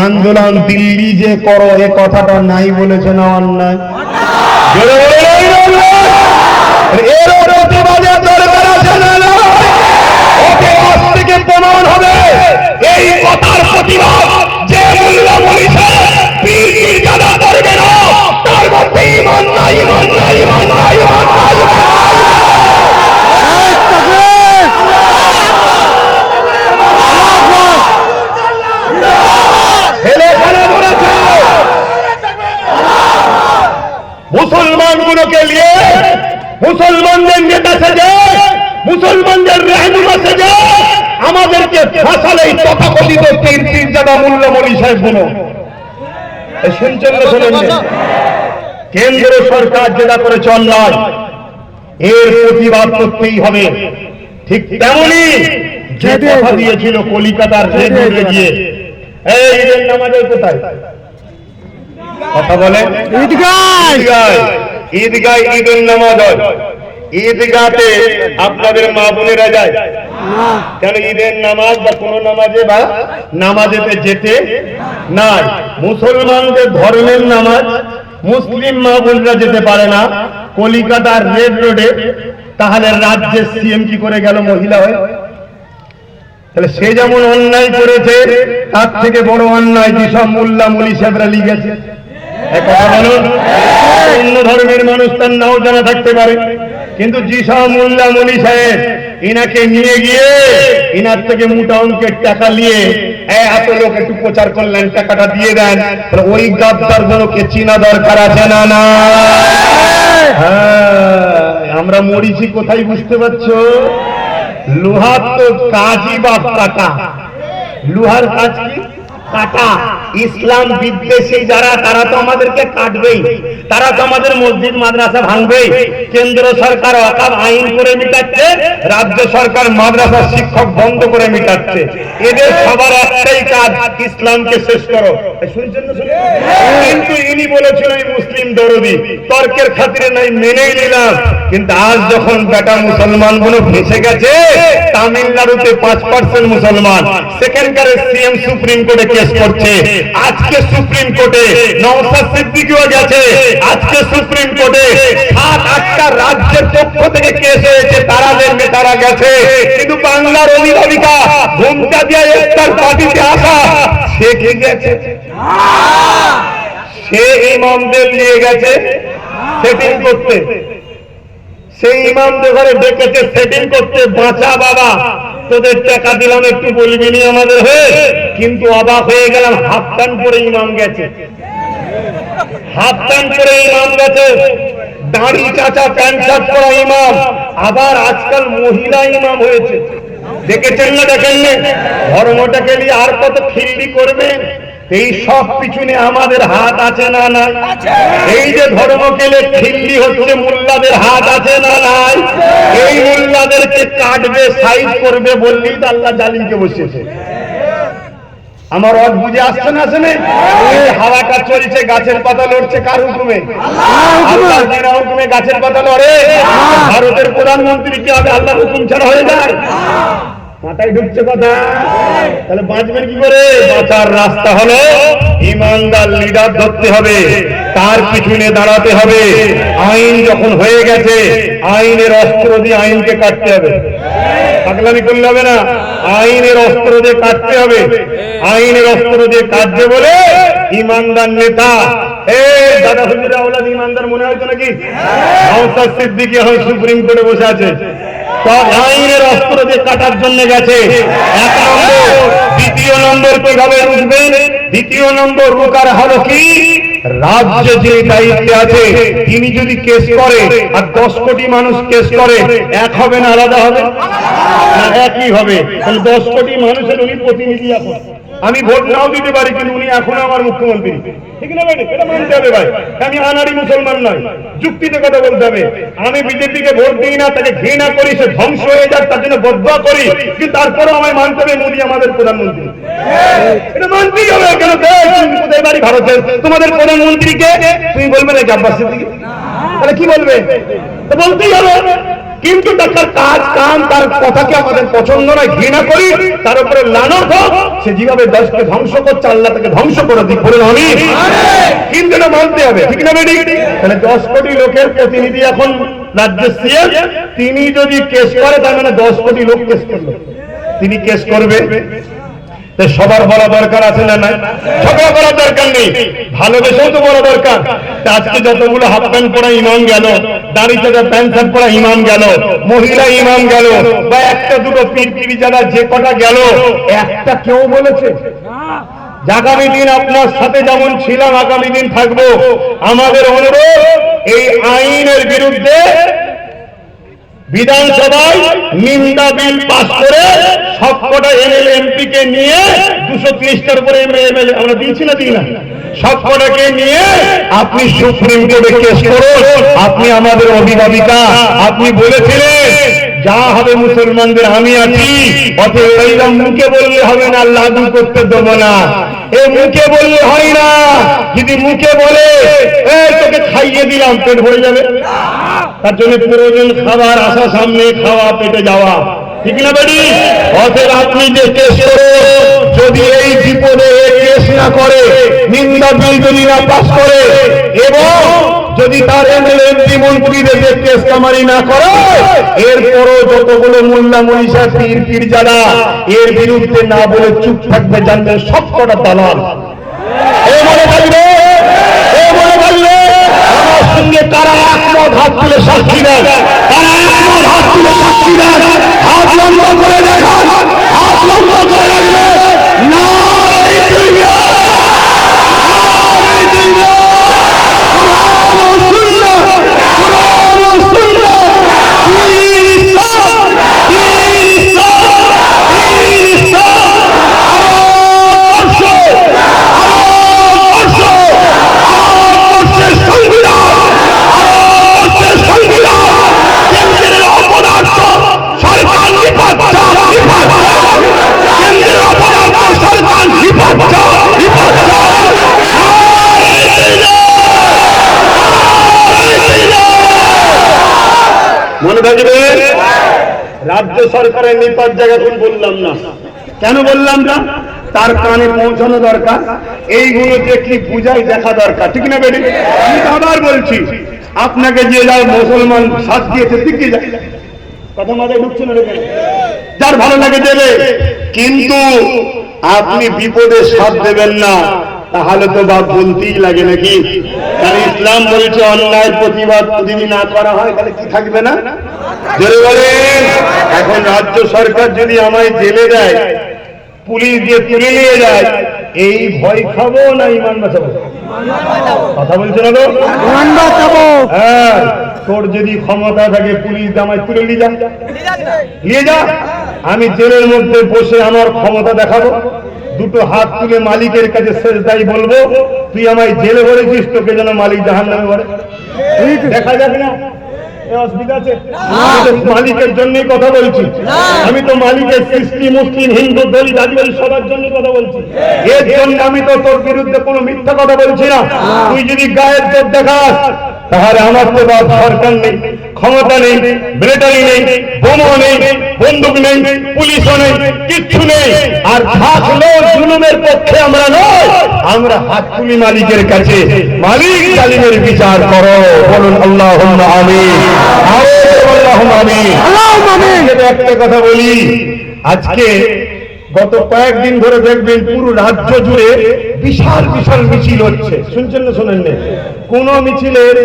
আন্দোলন দিল্লি যে করো, এ কথাটা নাই বলেছে না অন্যায়? এর প্রতিবাদের দরকার আছে না? ওকে আজ থেকে প্রমাণ হবে এই কথার প্রতিবাদ যে মোল্লা মলি সাহেব পীর পীরজাদা করবে না, তার মধ্যে ঈমান নাই, ঈমান নাই, ঈমান নাই, ঈমান নাই। মুসলমানগুলোকে নিয়ে মুসলমানদের নেতা সেজে, মুসলমানদের রাহনুমা সেজে আমাদেরকে ফাঁসালে এই তথাকথিত পীর পীরজাদা মোল্লা মলি সাহেবগুলো। শুনছেন না? শোনেন না? কেন্দ্র সরকার যেটা করেছে অন্যায়, এর প্রতিবাদ করতেই হবে। ঠিক তেমনি যে কথা দিয়েছিল কলিকাতার রেড রোডে গিয়ে, এই ঈদের নামাজের কোথায় কথা বলে? ঈদগায়। ঈদগায় ঈদের নামাজ হয়। ঈদগাতে আপনাদের মা বোনেরা যায় কেন? ঈদের নামাজ বা কোন নামাজে বা নামাজেতে যেতে নাই। মুসলমানদের ধর্মের নামাজ মুসলিম মা বোনেরা যেতে পারে না কলিকাতার রেড রোডে, তাহলে রাজ্যের সিএম কি করে গেল মহিলা হয়ে? তাহলে সে যেমন অন্যায় করেছে, তার থেকে বড় অন্যায় যেসব মোল্লা মলি সাহেবরা লিখেছে। কথা বলুন, অন্য ধর্মের গ্রামের মানুষ তার নাও জানা থাকতে পারে, কিন্তু জিসা মোল্লা মনি সাহেব ইনাকে নিয়ে গিয়ে ইনার থেকে মোটা অঙ্কের টাকা নিয়ে এত লোক একটু প্রচার করলেন, টাকাটা দিয়ে দেন। ওই গাদ্দার গুলোকে চিনা দরকার আছে না? না, আমরা মরিছি কোথায় বুঝতে পারছো? লোহার তো কাজই বা কাটা, লোহার কাজ কি? কাটা। ইসলাম বিদ্বেষী যারা, তারা তো আমাদেরকে কাটবেই, তারা তো আমাদের মসজিদ মাদ্রাসা ভাঙবেই। কেন্দ্র সরকার ওয়াকফ আইন করে মিটাচ্ছে, রাজ্য সরকার মাদ্রাসা শিক্ষক বন্ধ করে মিটাচ্ছে। এদের সবার একটাই কাজ, ইসলামকে শেষ করো। শুনছেন না? কিন্তু ইনি বলেছিলেন মুসলিম দরদি, তর্কের খাতিরে নাই মেনেই নিলাম। কিন্তু আজ যখন বেটা মুসলমান গুলো ভেসে গেছে, তামিলনাড়ুতে 5% মুসলমান, সেখানকার সিএম সুপ্রিম কোর্টে কেস করছে। আজকে সুপ্রিম কোর্টে নওশাদ সিদ্দিকীও গেছে, আজকে সুপ্রিম কোর্টে 7-8টা রাজ্যের পক্ষ থেকে কেস হয়েছে, তারাদের নেতারা গেছে। কিন্তু বাংলার অভিভাবিকা ঘুমটা দিয়ে ইফতার পার্টিতে আসা, সে কি গেছে? সে ইমামদের নিয়ে গেছে সেটিং করতে, সেই ইমামদের ঘরে ডেকেছে সেটিং করতে। বাঁচা বাবা, তোদের টাকা দিলাম, একটু বলবি নি আমাদের হয়ে? কিন্তু অবাক হয়ে গেলাম, হাফ প্যান্ট পরে ইমাম গেছে, হাফ প্যান্ট পরে ইমাম গেছে, দাড়ি চাচা প্যান্ট শার্ট পরা ইমাম। আবার আজকাল মহিলা ইমাম হয়েছে, দেখেছেন না? দেখেন না? ধর্মটাকে নিয়ে আর কত খিল্লি করবেন? এই সব পিছনে আমাদের হাত আছে না নাই? এই যে ধর্মকে খিল্লি হচ্ছে, মোল্লাদের হাত আছে না নাই? এই মোল্লাদেরকে কাটবে, সাইজ করবে বললেই তো আল্লাহ জালিমকে বসেছে। আমার অদ বুঝে আসছে না? আসেনি? হাওয়াটা চলছে, গাছের পাতা লড়ছে, কার হুকুমে? আল্লাহর হুকুমে গাছের পাতা লড়ে। ভারতের প্রধানমন্ত্রী কি হবে আল্লাহর হুকুম ছাড়া হয়ে যায়? মাথায় ঢুকছে কথা? তাহলে বাঁচবেন কি করে? বাঁচার রাস্তা হলো ইমানদার লিডার ধরতে হবে, তার পিছনে দাঁড়াতে হবে। আইন যখন হয়ে গেছে, আইনের অস্ত্র দিয়ে আইনকে কাটতে হবে। পাগলামি করলে হবে না, আইনের অস্ত্র দিয়ে কাটতে হবে। আইনের অস্ত্র দিয়ে কাটবে বলে ইমানদার নেতা, দাদা হুজুর আওলাদ ইমানদার মনে হয়তো নাকি? নওশাদ সিদ্দিকী এখন সুপ্রিম কোর্টে বসে আছে, সব আইনের অস্ত্র দিয়ে কাটার জন্য গেছে। 1 নম্বর। দ্বিতীয় নম্বর কিভাবে রুখবেন? দ্বিতীয় নম্বর রুকার হলো কি? রাজ্য যে দায়িত্বে আছে, তিনি যদি কেস করে আর 10 কোটি মানুষ কেস করে, এক হবে না আলাদা হবে? না, একই হবে। তাহলে 10 কোটি মানুষের উনি প্রতিনিধি। এখন আমি ভোট নাও দিতে পারি, কিন্তু উনি এখনো আমার মুখ্যমন্ত্রী, ঠিক না ভাই? এটা মানতে হবে ভাই। আমি আনাড়ি মুসলমান নয়, যুক্তিতে কথা বলতে হবে। আমি বিজেপিকে ভোট দিই না, তাকে ঘৃণা করি, সে ধ্বংস হয়ে যাক তার জন্য বদদোয়া করি, কিন্তু তারপরেও আমায় মানতে হবে মোদী আমাদের প্রধানমন্ত্রী। এটা মানতেই হবে। কেন? কোথায় বাড়ি ভারতের, তোমাদের প্রধানমন্ত্রীকে তুমি বলবে নাকি আব্বাস সিদ্দিকী? তাহলে কি বলবে? তো বলতেই হবে। কিন্তু তার কাজ কাম, তার কথাকে আমাদের পছন্দ নয়, ঘৃণা করি, তার উপরে লানত হোক। সে যেভাবে দেশকে ধ্বংস করছে, আল্লাহ তাকে ধ্বংস করে দিক, বলুন আমিন। কিন্তু এটা মানতে হবে, ঠিক না বেটি? তাহলে 10 কোটি লোকের প্রতিনিধি এখন রাজ্যের সিএম, তিনি যদি কেস করে, তার মানে 10 কোটি লোক কেস করলো, তিনি কেস করবে। সবার বলা দরকার আছে না নাই? ঝগড়া করার দরকার নেই, ভালোবেসেও তো বলা দরকার। আজকে যতগুলো হাফ প্যান্ট পরা ইমাম গেল, দাড়ি চাঁদা প্যান্ট শার্ট পরা ইমাম গেল, মহিলা ইমাম গেল, বা একটা দুটো পীর যারা যে কটা গেল, একটা কেউ বলেছে আগামী দিন আপনার সাথে যেমন ছিলাম আগামী দিন থাকবো? আমাদের অনুরোধ, এই আইনের বিরুদ্ধে বিধানসভায় নিন্দা বিল পাস করে সবকটা এমএলএ এমপি কে নিয়ে 230টার উপরে এমএলএ আমরা দিয়েছি না, দিই না, সবকটাকে নিয়ে আপনি সুপ্রিম কোর্টে কেস করুন। আপনি আমাদের অভিভাবিকা, আপনি বলেছিলেন যা হবে মুসলমানদের আমি আছি, অতএব এইটা মুখে বললে হবে না, লাগু করতে দেবো না। এ মুখে বললে হয় না। যদি মুখে বলে তোকে খাইয়ে দিলাম, পেট ভরে যাবে? তার জন্য প্রয়োজন খাবার আসা, সামনে খাওয়া, পেটে যাওয়া, ঠিক না বেটি? অতএব আপনি যে কেস করো, যদি এই বিপদে কেস না করে, নিন্দা বিল যদি না পাস করে, এবং যদি তার এমএলএ এমপি মন্ত্রীদের কেস কামারি না করে, এরপরও যতগুলো মোল্লা মনীষা পীর যারা এর বিরুদ্ধে না বলে চুপ থাকবে, জানবেন সবকটা দালাল। এ মনে থাকবে, আমার সঙ্গে কারা হাত তুলে সাক্ষী দেন, তারা একমত হাত তুলে সাক্ষী দেন, হাত লম্বা করে দেখান, হাত লম্বা করে রাখবে না। মনে থাকবে, রাজ্য সরকারের নিপাত জায়গা কোন বললাম না, কেন বললাম না? তার কানে পৌঁছানো দরকার, এইগুলো যে কি বুঝাই দেখা দরকার, ঠিক না বেটি? আমি আবার বলছি, আপনাকে যে যার মুসলমান সাথ দিয়েছে দিকে যায়, কথা মাথায় ঢুকছে না, যার ভালো লাগে দেবে, কিন্তু আপনি বিপদে সাথ দেবেন না, তাহলে তো বাপ বলতেই লাগে নাকি? কারণ ইসলাম বলছে অন্যায়ের প্রতিবাদ যদি না করা হয় তাহলে কি থাকবে না? জোরে বলেন। এখন রাজ্য সরকার যদি আমায় জেলে দেয়, পুলিশ দিয়ে তুলে নিয়ে যায়, এই ভয় খাবো না ইমান বাঁচাবো? কথা বলছে না তো? হ্যাঁ, তোর যদি ক্ষমতা থাকে পুলিশ আমায় তুলে নিয়ে যা, আমি জেলের মধ্যে বসে আমার ক্ষমতা দেখাবো, দুটো হাত তুলে মালিকের কাছে সেজদাই বলবো, তুই আমায় জেলে ভরেছিস, তোকে যেন মালিক জাহান্নামে ভরে। দেখা যাক না, অসুবিধা আছে? মালিকের জন্যই কথা বলছি, আমি তো মালিকের সৃষ্টি, মুসলিম, হিন্দু, দলিত, আদিবাসী সবার জন্য কথা বলছি। এর জন্য আমি তো তোর বিরুদ্ধে কোনো মিথ্যা কথা বলছি না। তুই যদি গায়ের জোর দেখাস, তাহলে আমার তো বাপ সরকার নেই, ক্ষমতা নেই, মিলিটারি নেই, বোমা নেই, বন্দুক নেই, পুলিশও নেই, কিচ্ছু নেই। আর থাকলেও জুলুমের পক্ষে আমরা নয়, আমরা হাত তুলি মালিকের কাছে, মালিক জালিমের বিচার করো। বলুন আল্লাহুম্মা আমিন, আল্লাহুম্মা আমিন, আল্লাহুম্মা আমিন। একটা কথা বলি, আজকে গত কয়েকদিন ধরে দেখবেন পুরো রাজ্য জুড়ে বিশাল বিশাল মিছিল হচ্ছে, শুনছেন না শোনেন না? কোন মিছিলের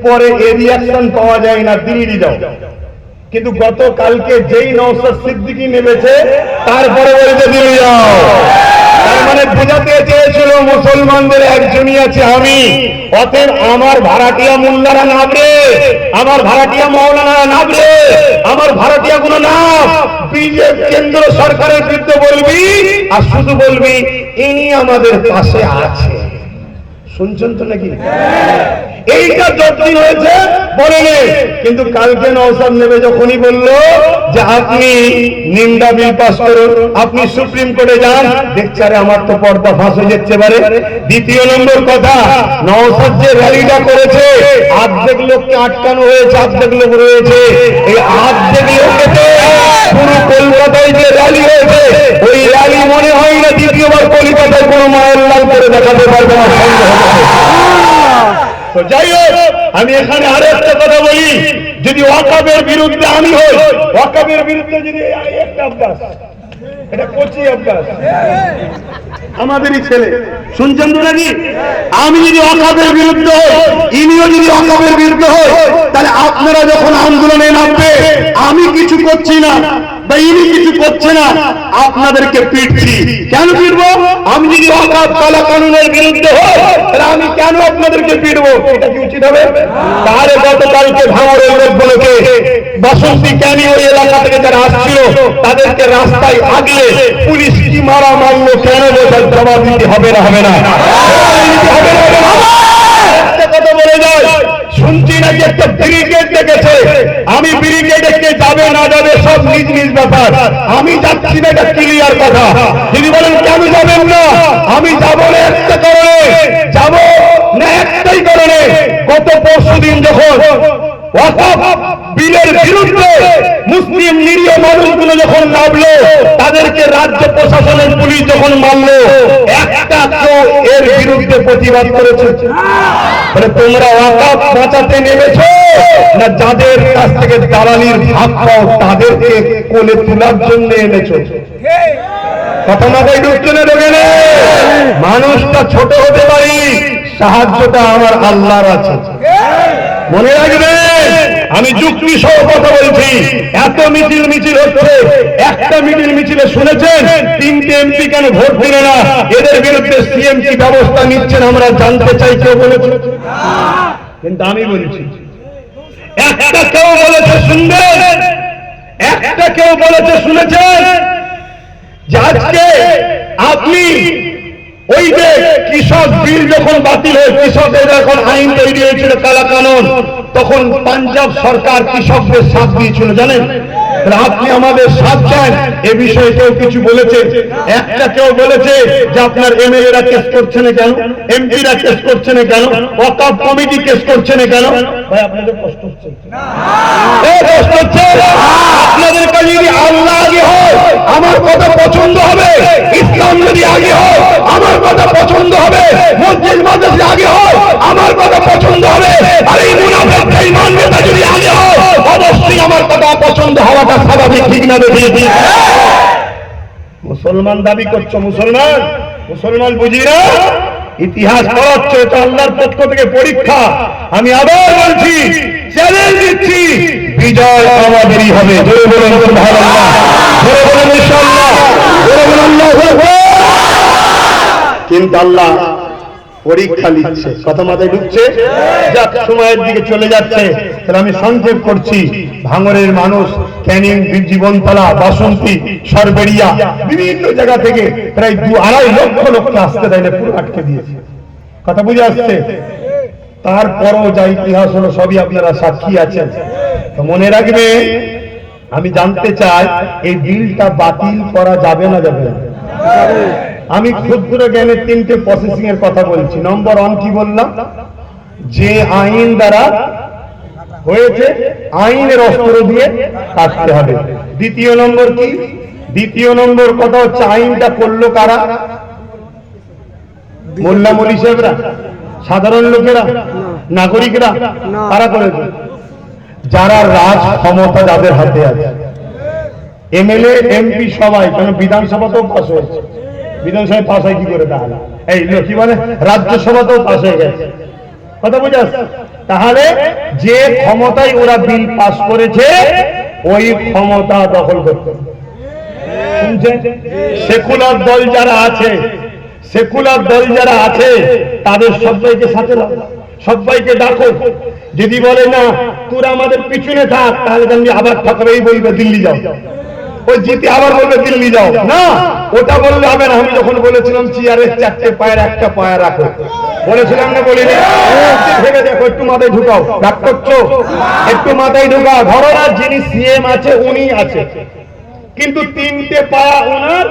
পরে এ রিয়াকশন পাওয়া যায় না, দিল্লি যাও। কিন্তু গতকালকে যেই নওশাদ সিদ্দিকী নেমেছে, তারপরে বলতে দিল্লি যাও। তার মানে বোঝাতে চেয়েছিল মুসলমানদের একজনই আছে আমি, অতএব আমার ভাড়াটিয়া মোল্লারা নামরে, আমার ভাড়াটিয়া মৌলানারা নামরে, আমার ভাড়াটিয়া গুলো নাম, বিজেপি কেন্দ্র সরকারের বিরুদ্ধে বলবি, আর শুধু বলবি ইনি আমাদের পাশে আছে। শুনছেন তো নাকি? এইটা যতদিন হয়েছে বলেন, কিন্তু কালকে নওশাদ নেবে যখনই বলল যে আপনি নিন্দা বিল পাস করুন, আপনি সুপ্রিম কোর্টে যান, দেখছে আরে আমার তো পর্দা ফাঁস হয়ে যাচ্ছে পারে। দ্বিতীয় নম্বর কথা, নওশাদ যে র্যালিটা করেছে, অর্ধেক লোককে আটকানো হয়েছে, অর্ধেক লোক রয়েছে, এই অর্ধেক লোককে পুরো কলকাতায় যে র্যালি হয়েছে, ওই র্যালি মনে হয় না দ্বিতীয়বার কলকাতায় কোনো মায়ের লাল করে দেখাতে পারবে না। তো যাই হোক, আমি এখানে আরো একটা কথা বলি, যদি ওয়াকফের বিরুদ্ধে আমি হই, ওয়াকফের বিরুদ্ধে যদি একটা আব্বাস, এটা কোচি আব্বাস আমাদেরই ছেলে, শুনছেন তো নাকি? আমি যদি ওয়াকফের বিরুদ্ধে হই, ইনিও যদি ওয়াকফের বিরুদ্ধে হই, তাহলে আপনারা যখন আন্দোলনে নামবে, আমি কিছু করছি না বা ইনি কিছু করছে না, আপনাদেরকে পিটছি। কেন পিটবো? আমি যদি ওয়াকফ কালা কানুনের বিরুদ্ধে হই, তাহলে আমি কেন আপনাদেরকে পিটবো? এটা কি উচিত হবে? তাহলে গতকালকে ভাঙড়ের লোকগুলোকে বাসন্তী ক্যানি ওই এলাকা থেকে যারা আসছিল, তাদেরকে রাস্তায় আগলে পুলিশ কি মারা মারলো, কেন বোঝার জবাব দিতে হবে না? হবে না? কথা বলে যায়, শুনছি নাকি একটা ব্রিগেড ডেকেছে। আমি ব্রিগেডে কে যাবে না যাবে সব নিজ নিজ ব্যাপার, আমি যাচ্ছি না, এটা ক্লিয়ার কথা। যদি বলেন কেন যাবেন না, আমি যাবো না একটা কারণে, যাবো না একটাই কারণে, গত পরশুদিন যখন ওয়াকফ বিলের বিরুদ্ধে মুসলিম নিরীহ মানুষগুলো যখন নামলো, তাদেরকে রাজ্য প্রশাসনের পুলিশ যখন মারলো, একটা কেউ এর বিরুদ্ধে প্রতিবাদ করেছে? মানে তোমরা ওয়াকফ বাঁচাতে নেমেছো না যাদের কাছ থেকে দালালির ভাগ পাও তাদেরকে কোলে তোলার জন্য এনেছো? কথা মাথায় ঢুকছে না? ঢোকে না? মানুষটা ছোট হতে পারি, সাহায্যটা আমার আল্লাহর আছে, মনে রাখবেন। আমি যুক্তি সহ কথা বলছি। এত মিছিল হচ্ছে, একটা মিছিলে শুনেছেন 3টে এমপি কেন ভোট দিল না? এদের বিরুদ্ধে সিএম কি ব্যবস্থা নিচ্ছেন আমরা জানতে চাই। কেউ বলেছে? কিন্তু আমি বলছি, একটা কেউ বলেছে শুনবেন, একটা কেউ বলেছে শুনেছেন যে আজকে আপনি ওই যে কৃষক বিল যখন বাতিল হয়ে কৃষকদের যখন আইন তৈরি হয়েছিল কালা কানুন, তখন পাঞ্জাব সরকার কৃষকদের সাথ দিয়েছিল জানেন। আপনি আমাদের সাথ চান এ বিষয়ে কেউ কিছু বলেছে? একটা কেউ বলেছে যে আপনার এমএলএরা কেস করছে না কেন, এমপিরা কেস করছে না কেন, ওয়াকফ কমিটি কেস করছে না কেন? ভাই আপনাদের কষ্ট হচ্ছে না? কষ্ট হচ্ছে? আপনাদের কাছে যদি আল্লাহ আগে হয় আমার কথা পছন্দ হবে, ইসলাম যদি আগে হয় আমার কথা পছন্দ হবে, মসজিদ মাদ্রাসা আগে হয় আমার কথা পছন্দ হবে, আর এই মুনাফিক বেঈমান নেতা যদি আগে হয় অবশ্যই আমার কথা পছন্দ হওয়াটা স্বাভাবিক, ঠিক না? দেখি মুসলমান দাবি করছো, মুসলমান বুঝি না, ইতিহাস পড়াচ্ছ, এটা আল্লাহর পক্ষ থেকে পরীক্ষা। আমি আবার বলছি, চ্যালেঞ্জ দিচ্ছি, বিজয় আমাদেরই হবে। জোরে বলুন সুবহানাল্লাহ, জোরে বলুন ইনশাআল্লাহ, জোরে বলুন আল্লাহু আকবার। কিন্তু আল্লাহ পরীক্ষা নিচ্ছে, কথা মাথায় ঢুকছে? যাক, সময়ের দিকে চলে যাচ্ছে, তাহলে আমি সংক্ষেপ করছি। ভাঙড়ের মানুষ ক্যানিং, জীবনতলা, বাসন্তী, সরবেরিয়া বিভিন্ন জায়গা থেকে প্রায় 2-2.5 লক্ষ লোককে আসতে দেয়নি, পুরো আটকে দিয়েছে। কথা বুঝে আসছে? তারপরও যা ইতিহাস হলো সবই আপনারা সাক্ষী আছেন। তো মনে রাখবে, আমি জানতে চাই এই বিলটা বাতিল করা যাবে না যাবে না? আমি ক্ষুদ্র জ্ঞানের 3টে প্রসেসিং এর কথা বলছি। নম্বর 1 কি বললাম? যে আইন দ্বারা হয়েছে আইনের অস্ত্র দিয়ে কাটতে হবে। দ্বিতীয় নম্বর কি? দ্বিতীয় নম্বর কথা হচ্ছে আইনটা করলো কারা? মোল্লা মলি সাহেবরা, সাধারণ লোকেরা, নাগরিকরা? কারা করেছে? যারা রাজ ক্ষমতা যাদের হাতে আছে, এমএলএ, এমপি সবাই। কেন বিধানসভাতেও পাস হয়েছে, বিধানসভায় পাস হয় কি করে? তাহলে এই কি বলে রাজ্যসভাতেও পাস হয়ে গেছে। কথা বুঝে আসছে? তাহলে যে ক্ষমতায় ওরা বিল পাস করেছে ওই ক্ষমতা দখল করতে। সেকুলার দল যারা আছে, সেকুলার দল যারা আছে তাদের সবাইকে সাথে সবাইকে ডাকো। যদি বলে না তোরা আমাদের পিছনে থাক, তাহলে আমি আবার ঠকাবেই, বলবে দিল্লি যাও। ওই জিতে আবার বলবে দিল্লি যাও। না, ওটা বললে হবে না। আমি যখন বলেছিলাম চেয়ারের 4টে পায়ের একটা পায়ে রাখো, বলেছিলাম না? বলিনি? ভেবে দেখো, একটু মাথায় ঢুকাও। রাগ করছো? একটু মাথায় ঢুকাও। ধরো না যিনি সিএম আছে উনি আছে, কিন্তু 3টে পায়া ওনার,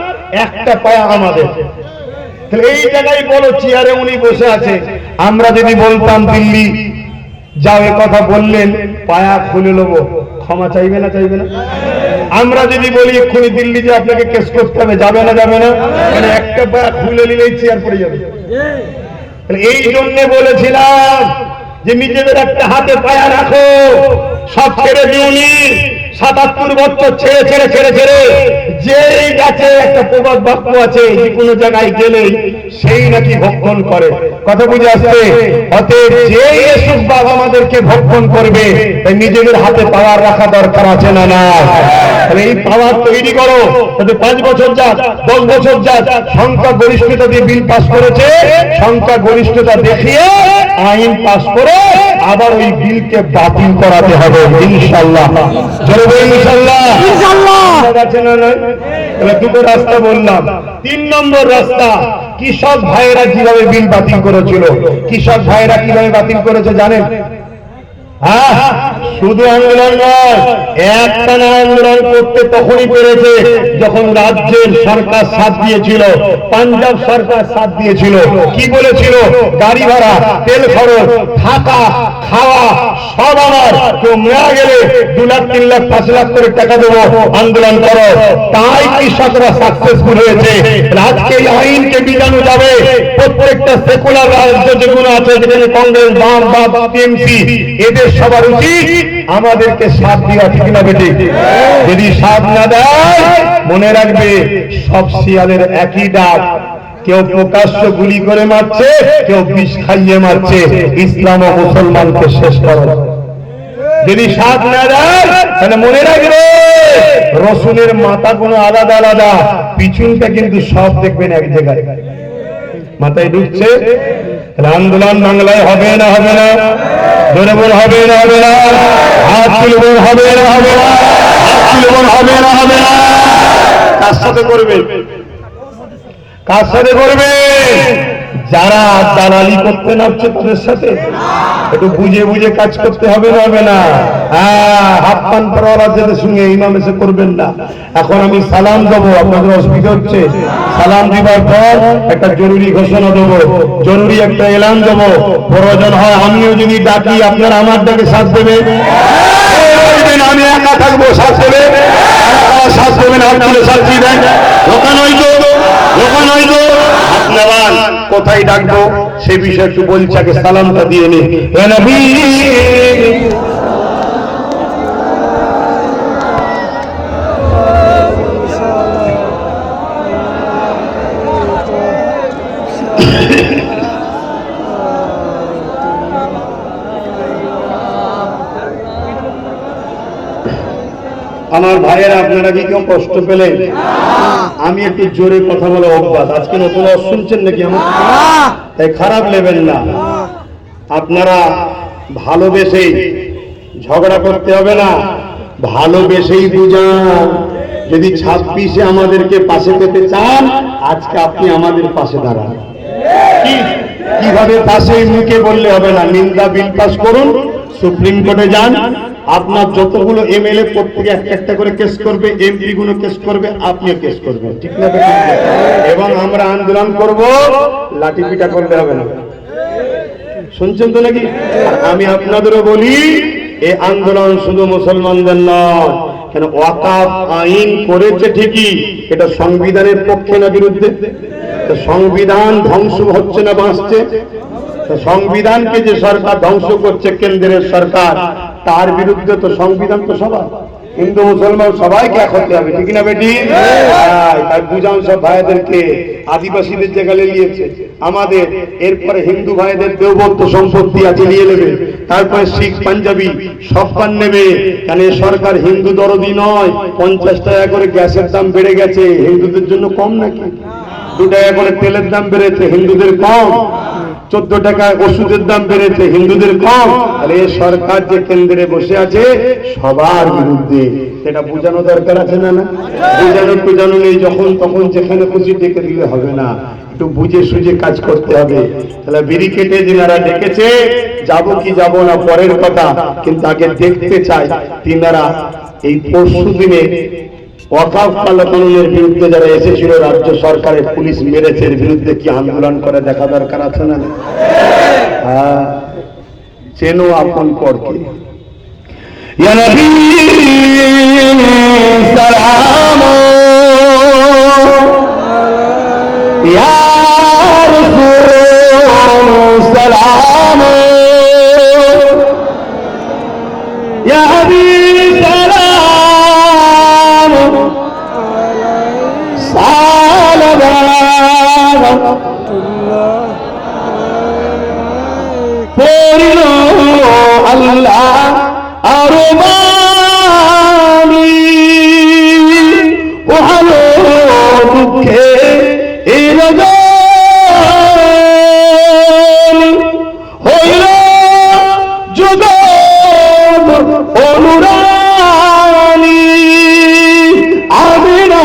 একটা পায়া আমাদের। এই জায়গায় বলো চেয়ারে উনি বসে আছে, আমরা যদি বলতাম দিল্লি যাও, এ কথা বললেন, পায়া খুলে নেবো, ক্ষমা চাইবে না চাইবে না? আমরা যদি বলি এক্ষুনি দিল্লি যে আপনাকে কেস করতে হবে, যাবে না যাবে না? মানে একটা পায়া খুলে নিলেই চেয়ার পড়ে যাবে। এই জন্য বলেছিলাম যে নিজেদের একটা হাতে পায়া রাখো। সব ছেড়ে দিউনি, 77 বছর ছেড়ে ছেড়ে ছেড়ে ছেড়ে যেই গাছে একটা প্রবাদ বাক্য আছে, যে কোনো জায়গায় গেলেই সেই নাকি ভক্ষণ করে। কথা বুঝে আসছে? অতএব যে এসব বাবা আমাদেরকে ভক্ষণ করবে, তাই নিজেদের হাতে পাওয়ার রাখা দরকার আছে না? না, এই পাওয়ার তৈরি করো। 5 বছর যাক, 10 বছর যাক, সংখ্যা গরিষ্ঠতা দিয়ে বিল পাস করেছে, সংখ্যা গরিষ্ঠতা দেখিয়ে আইন পাস করে আবার ওই বিলকে বাতিল করাতে হবে ইনশাআল্লাহ। দুটো রাস্তা বললাম। 3 নম্বর রাস্তা, কৃষক ভাইয়েরা কিভাবে বিল বাতিল করেছিল। কৃষক ভাইয়েরা কিভাবে বাতিল করেছে জানেন? শুধু আন্দোলন নয়, একটানা আন্দোলন করতে তখনই পেরেছে যখন রাজ্যের সরকার সাথ দিয়েছিল, পাঞ্জাব সরকার সাথ দিয়েছিল। কি বলেছিল? গাড়ি ভাড়া, তেল খরচ, থাকা, খাওয়া সব আমার, কেউ মারা গেলে 2 লাখ, 3 লাখ, 5 লাখ করে টাকা দেবো, আন্দোলন করো। তাই কৃষকরা সাকসেসফুল হয়েছে। আজকে এই আইনকে বিজানো যাবে। প্রত্যেকটা সেকুলার রাজ্য যেগুলো আছে, যেখানে কংগ্রেস, বাম বা টিএমসি, এদের সবার উচিত আমাদেরকে সাথ দেওয়া, ঠিক না বেটি? যদি সাথ না দেয়, মনে রাখবে সব শিয়ালের একই ডাক। কেউ প্রকাশ্য গুলি করে মারছে, কেউ বিষ খাইয়ে মারছে। ইসলাম ও মুসলমানকে শেষ করো। যদি স্বাদ না দেয় তাহলে মনে রাখবে রসুনের মাথা কোনো আলাদা আলাদা, পিছনটা কিন্তু সব দেখবেন এক জায়গায়। মাথায় ঢুকছে? আন্দোলন বাংলায় হবে না হবে না? জোরে বল হবে না হবে না? হাত তুলবে হবে না হবে না? হাত তুলবে হবে না হবে না? কার সাথে করবে? কার সাথে করবে? যারা দালালি করতে নামছে তাদের সাথে। একটু বুঝে বুঝে কাজ করতে হবে না হবে না? হ্যাঁ, হাফ পান পরওয়ালা যাদের সঙ্গে ইমাম এসে করবেন না। এখন আমি সালাম দেবো, আপনাদের অসুবিধা হচ্ছে। সালাম দিবার পর একটা জরুরি ঘোষণা দেবো, জরুরি একটা এলান দেবো। প্রয়োজন হয় আমিও যদি ডাকি আপনারা আমার ডাকে সাথ দেবে। আমি একা থাকবো, সাথ দেবে? সাথ দেবেন, আপনাদের সাথ দিবেন। দোকান হয়তো দোকান হয়তো আপনারা কোথায় ডাকবো সে বিষয়ে একটু বলছি, আগে সালামটা দিয়ে নি। আমার ভাইয়েরা, আপনারা কি কেউ কষ্ট পেলেন? আমি একটু জোরে কথা বলে অভ্যাস। আজকে নতুন শুনছেন নাকি আমার? তাই খারাপ নেবেন না। আপনারা ভালোবেসেই ঝগড়া করতে হবে না, ভালোবেসেই বুঝান। যদি 26-এ আমাদেরকে পাশে পেতে চান, আজকে আপনি আমাদের পাশে দাঁড়ান। কিভাবে পাশে? মুখে বললে হবে না। নিন্দা বিল পাস করুন, সুপ্রিম কোর্টে যান। আপনার যতগুলো এমএলএ প্রত্যেকে একটা একটা করে কেস করবে, এমপি গুলো কেস করবে, আপনিও কেস করবেন, ঠিক না? এবং আমরা আন্দোলন করব, লাঠি পিটা করলে হবে না। শুনছেন তো নাকি? আমি আপনাদেরও বলি, এই আন্দোলন শুধু মুসলমানদের নয়। কেন? ওয়াকাফ আইন করেছে ঠিকই, এটা সংবিধানের পক্ষে না বিরুদ্ধে? সংবিধান ধ্বংস হচ্ছে না বাঁচছে? সংবিধানকে যে সরকার ধ্বংস করছে, কেন্দ্রের সরকার, তার বিরুদ্ধে তো সংবিধান তো সবাই, হিন্দু মুসলমান সবাইকে এক হতে হবে, ঠিক না বেটি? তাই বুঝান সব ভাইদেরকে। আদিবাসীদের জায়গায় নিয়েছে আমাদের, এরপরে হিন্দু ভাইদের দেওবন্দ সম্পত্তি আছে নিয়ে নেবে, তারপরে শিখ পাঞ্জাবি সব পান নেবে। কেন? সরকার হিন্দু দরদি নয়। 50 টাকা করে গ্যাসের দাম বেড়ে গেছে, হিন্দুদের জন্য কম নাকি? 2 টাকা করে তেলের দাম বেড়েছে, হিন্দুদের কম? 14 টাকায় ওষুধের দাম বেড়েছে, হিন্দুদের কম? তাহলে এই সরকার যে কেন্দ্রে বসে আছে সবার বিরুদ্ধে, এটা বোঝানো দরকার আছে না? না বোঝানো নেই। যখন তখন যেখানে খুশি ডেকে দিলে হবে না, একটু বুঝে সুঝে কাজ করতে হবে। তাহলে ব্যারিকেডে যিনারা ডেকেছে, যাবো কি যাব না পরের কথা, কিন্তু আগে দেখতে চাই তিনারা এই পরশু দিনে ওয়াকাফ কানুনের বিরুদ্ধে যারা এসেছিল, রাজ্য সরকারের পুলিশ মেরেছে, এর বিরুদ্ধে কি আন্দোলন করে দেখা দরকার আছে না? হ্যাঁ, চেনো আপন পরকে। ইয়া নবী সালাম, ইয়া রাসূল সালাম, ইয়া হাবিব সালাম, পড়ল আল্লাহ আরো মানি, ওহালো দুঃখে এই রজন হইল জগৎ অনুরানী, আমিনা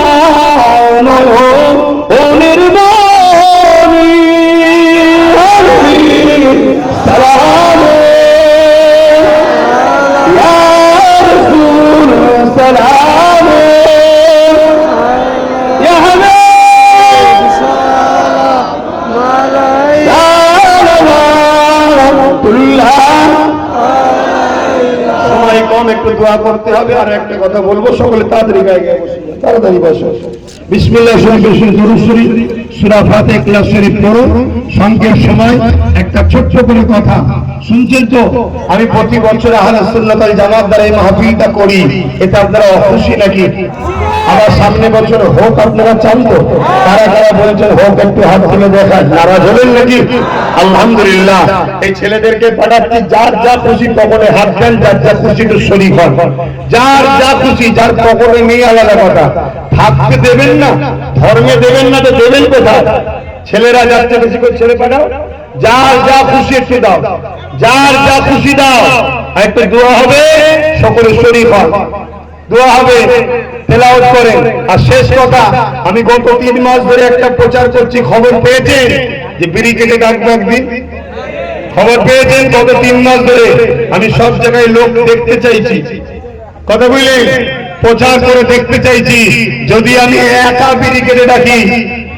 অনির্বাণী সালাম, ইয়া রাসূল সালাম, ইয়া হাবিব সালামাতুল্লাহ। সময় কম, একটু দোয়া করতে হবে। আর একটা কথা বলবো, সকলে তাড়াতাড়ি গায়ে গায়ে বসে, তাড়াতাড়ি বসো। বিসমিল্লাহ শরীফ, দুরূদ শরীফ। সূরা ফাতিহা ইখলাস শরীফ পড়ো। সংক্ষেপ সময় একটা ছোট্ট করে কথা শুনছেন তো? আমি প্রতি বছর আহলে সুন্নাত ওয়াল জামাত দ্বারা এই মাহফিলটা করি, এতে আপনারা খুশি নাকি? আবার সামনে বছর হোক, আপনারা চান তো? কারা কারা বলছেন হোক, একটু হাত তুলে দেখান। নারাজ হলেন নাকি? আলহামদুলিল্লাহ। এই ছেলেদেরকে পাঠাচ্ছি, যার যা খুশি পকেটে হাত দেন, যার যা খুশি তো শরীক হন। যার যা খুশি, যার পকেটে নেই আলাদা কথা, থাকতে দেবেন না, ধর্মে দেবেন না, তো দেবেন কোথায়? ছেলেরা যাচ্ছে, বেশি করে ছেলে পাঠাও। যার যা খুশি একটু দাও, যার যা খুশি দাও। একটা দোয়া হবে, সকলে শরীক হন, দোয়া হবে, তেলাওয়াত করেন। আর শেষ কথা, আমি গত 3 মাস ধরে একটা প্রচার করছি, খবর পেয়েছেন যে বিড়ি কেটে ডাকবো একদিন? খবর পেয়েছেন? গত 3 মাস ধরে আমি সব জায়গায় লোক দেখতে চাইছি, কথা বুঝলেন? প্রচার করে দেখতে চাইছি। যদি আমি একা বিড়ি কেটে ডাকি,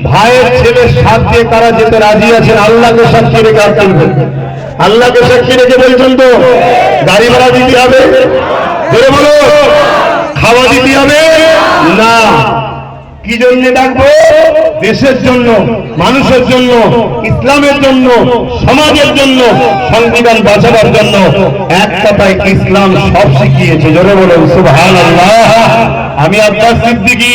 ভাইয়ের ছেলের সাথ দিয়ে কারা যেতে রাজি আছেন? আল্লাহকে সাক্ষী রেখে আর চলবে? আল্লাহকে সাক্ষী রেখে বলছেন তো? গাড়ি ভাড়া দিতে হবে, ধরে বলো, খাওয়া দিতে হবে না। কি জন্য ডাকবো? দেশের জন্য, মানুষের জন্য, ইসলামের জন্য, সমাজের জন্য, সংবিধান বাঁচাবার জন্য। এক কথায় ইসলাম সব শিখিয়েছে। জোরে বলুন সুবহানাল্লাহ। আমি আব্বাস সিদ্দিকী,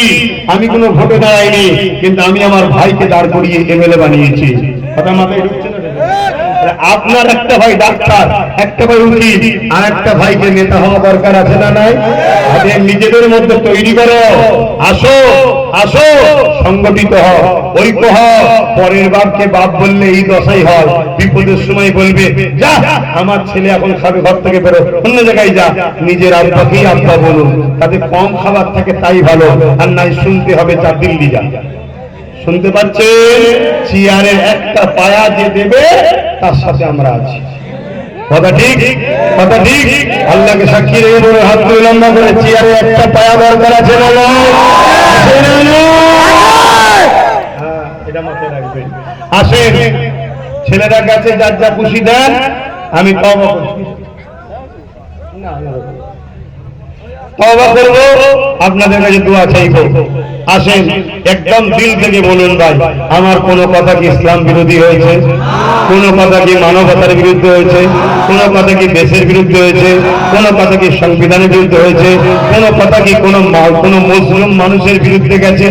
আমি কোনো ভোটে দাঁড়াইনি, কিন্তু আমি আমার ভাইকে দাঁড় করিয়ে এমএলএ বানিয়েছি। কথা মাথায় ঢুকছে না? আপনার একটা ভাই ডাক্তার, একটা ভাই উকিল, আর একটা ভাইকে নেতা হওয়া দরকার আছে না নাই? আগে নিজেদের মধ্যে তৈরি করো, আসো আসো, সংগঠিত হও, ঐক্য হও। পরের বাপকে বাপ বললে এই দশাই হয়, বিপদের সময় বলবে যা আমার ছেলে এখন খাবে, ঘর থেকে বেরো, অন্য জায়গায় যা। নিজের আব্বাকেই আব্বা বলুন, তাতে কম খাবার থাকে তাই ভালো, আর নাই শুনতে হবে যা দিল্লি যা। শুনতে পাচ্ছেন? চেয়ারের একটা পায়া যে দেবে, তার সাথে আমরা আছি। কথা ঠিক, কথা ঠিক। আল্লাহকে সাক্ষী রেখে বলে হাত তুলে লম্বা করে, চেয়ারে একটা পায়া দরকার আছে না? এটা মাথায় রাখবেন। আসেন, ছেলেরা কাছে যার যা খুশি দেন, আমি তওবা করছি, তওবা করব, আপনাদের কাছে দোয়া চাইবো। আসেন, একদম দিল থেকে বলুন, ভাই আমার কোনো কথা কি ইসলাম বিরোধী হয়েছে? কোনো কথা কি মানবতার বিরুদ্ধে হয়েছে? কোনো কথা কি দেশের বিরুদ্ধে হয়েছে? কোনো কথা কি সংবিধানের বিরুদ্ধে হয়েছে? কোনো কথা কি কোনো মুসলিম মানুষের বিরুদ্ধে গেছে?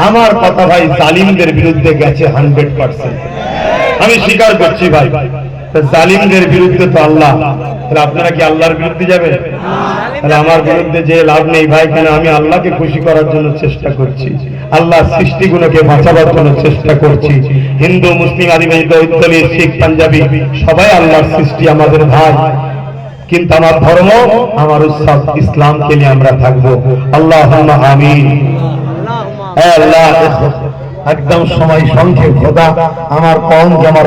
আমার কথা ভাই জালিমদের বিরুদ্ধে গেছে 100%। আমি স্বীকার করছি ভাই, জালিমদের বিরুদ্ধে তো আল্লাহ। তাহলে আপনারা কি আল্লাহর বিরুদ্ধে যাবেন? তাহলে আমার বিরুদ্ধে যে লাভ নেই ভাই, কেন আমি আল্লাহকে খুশি করার জন্য চেষ্টা করছি, আল্লাহ সৃষ্টিগুলোকে বাঁচাবার জন্য চেষ্টা করছি। হিন্দু, মুসলিম, আদিবাসী, দলিত, শিখ, পাঞ্জাবি সবাই আল্লাহর সৃষ্টি, আমাদের ভাই। কিন্তু আমার ধর্ম, আমার উৎসব ইসলামকে নিয়ে আমরা থাকবো। আল্লাহুম্মা আমিন। আল্লাহ একদম সময় সংক্ষেপ, খোদা আমার কম, আমার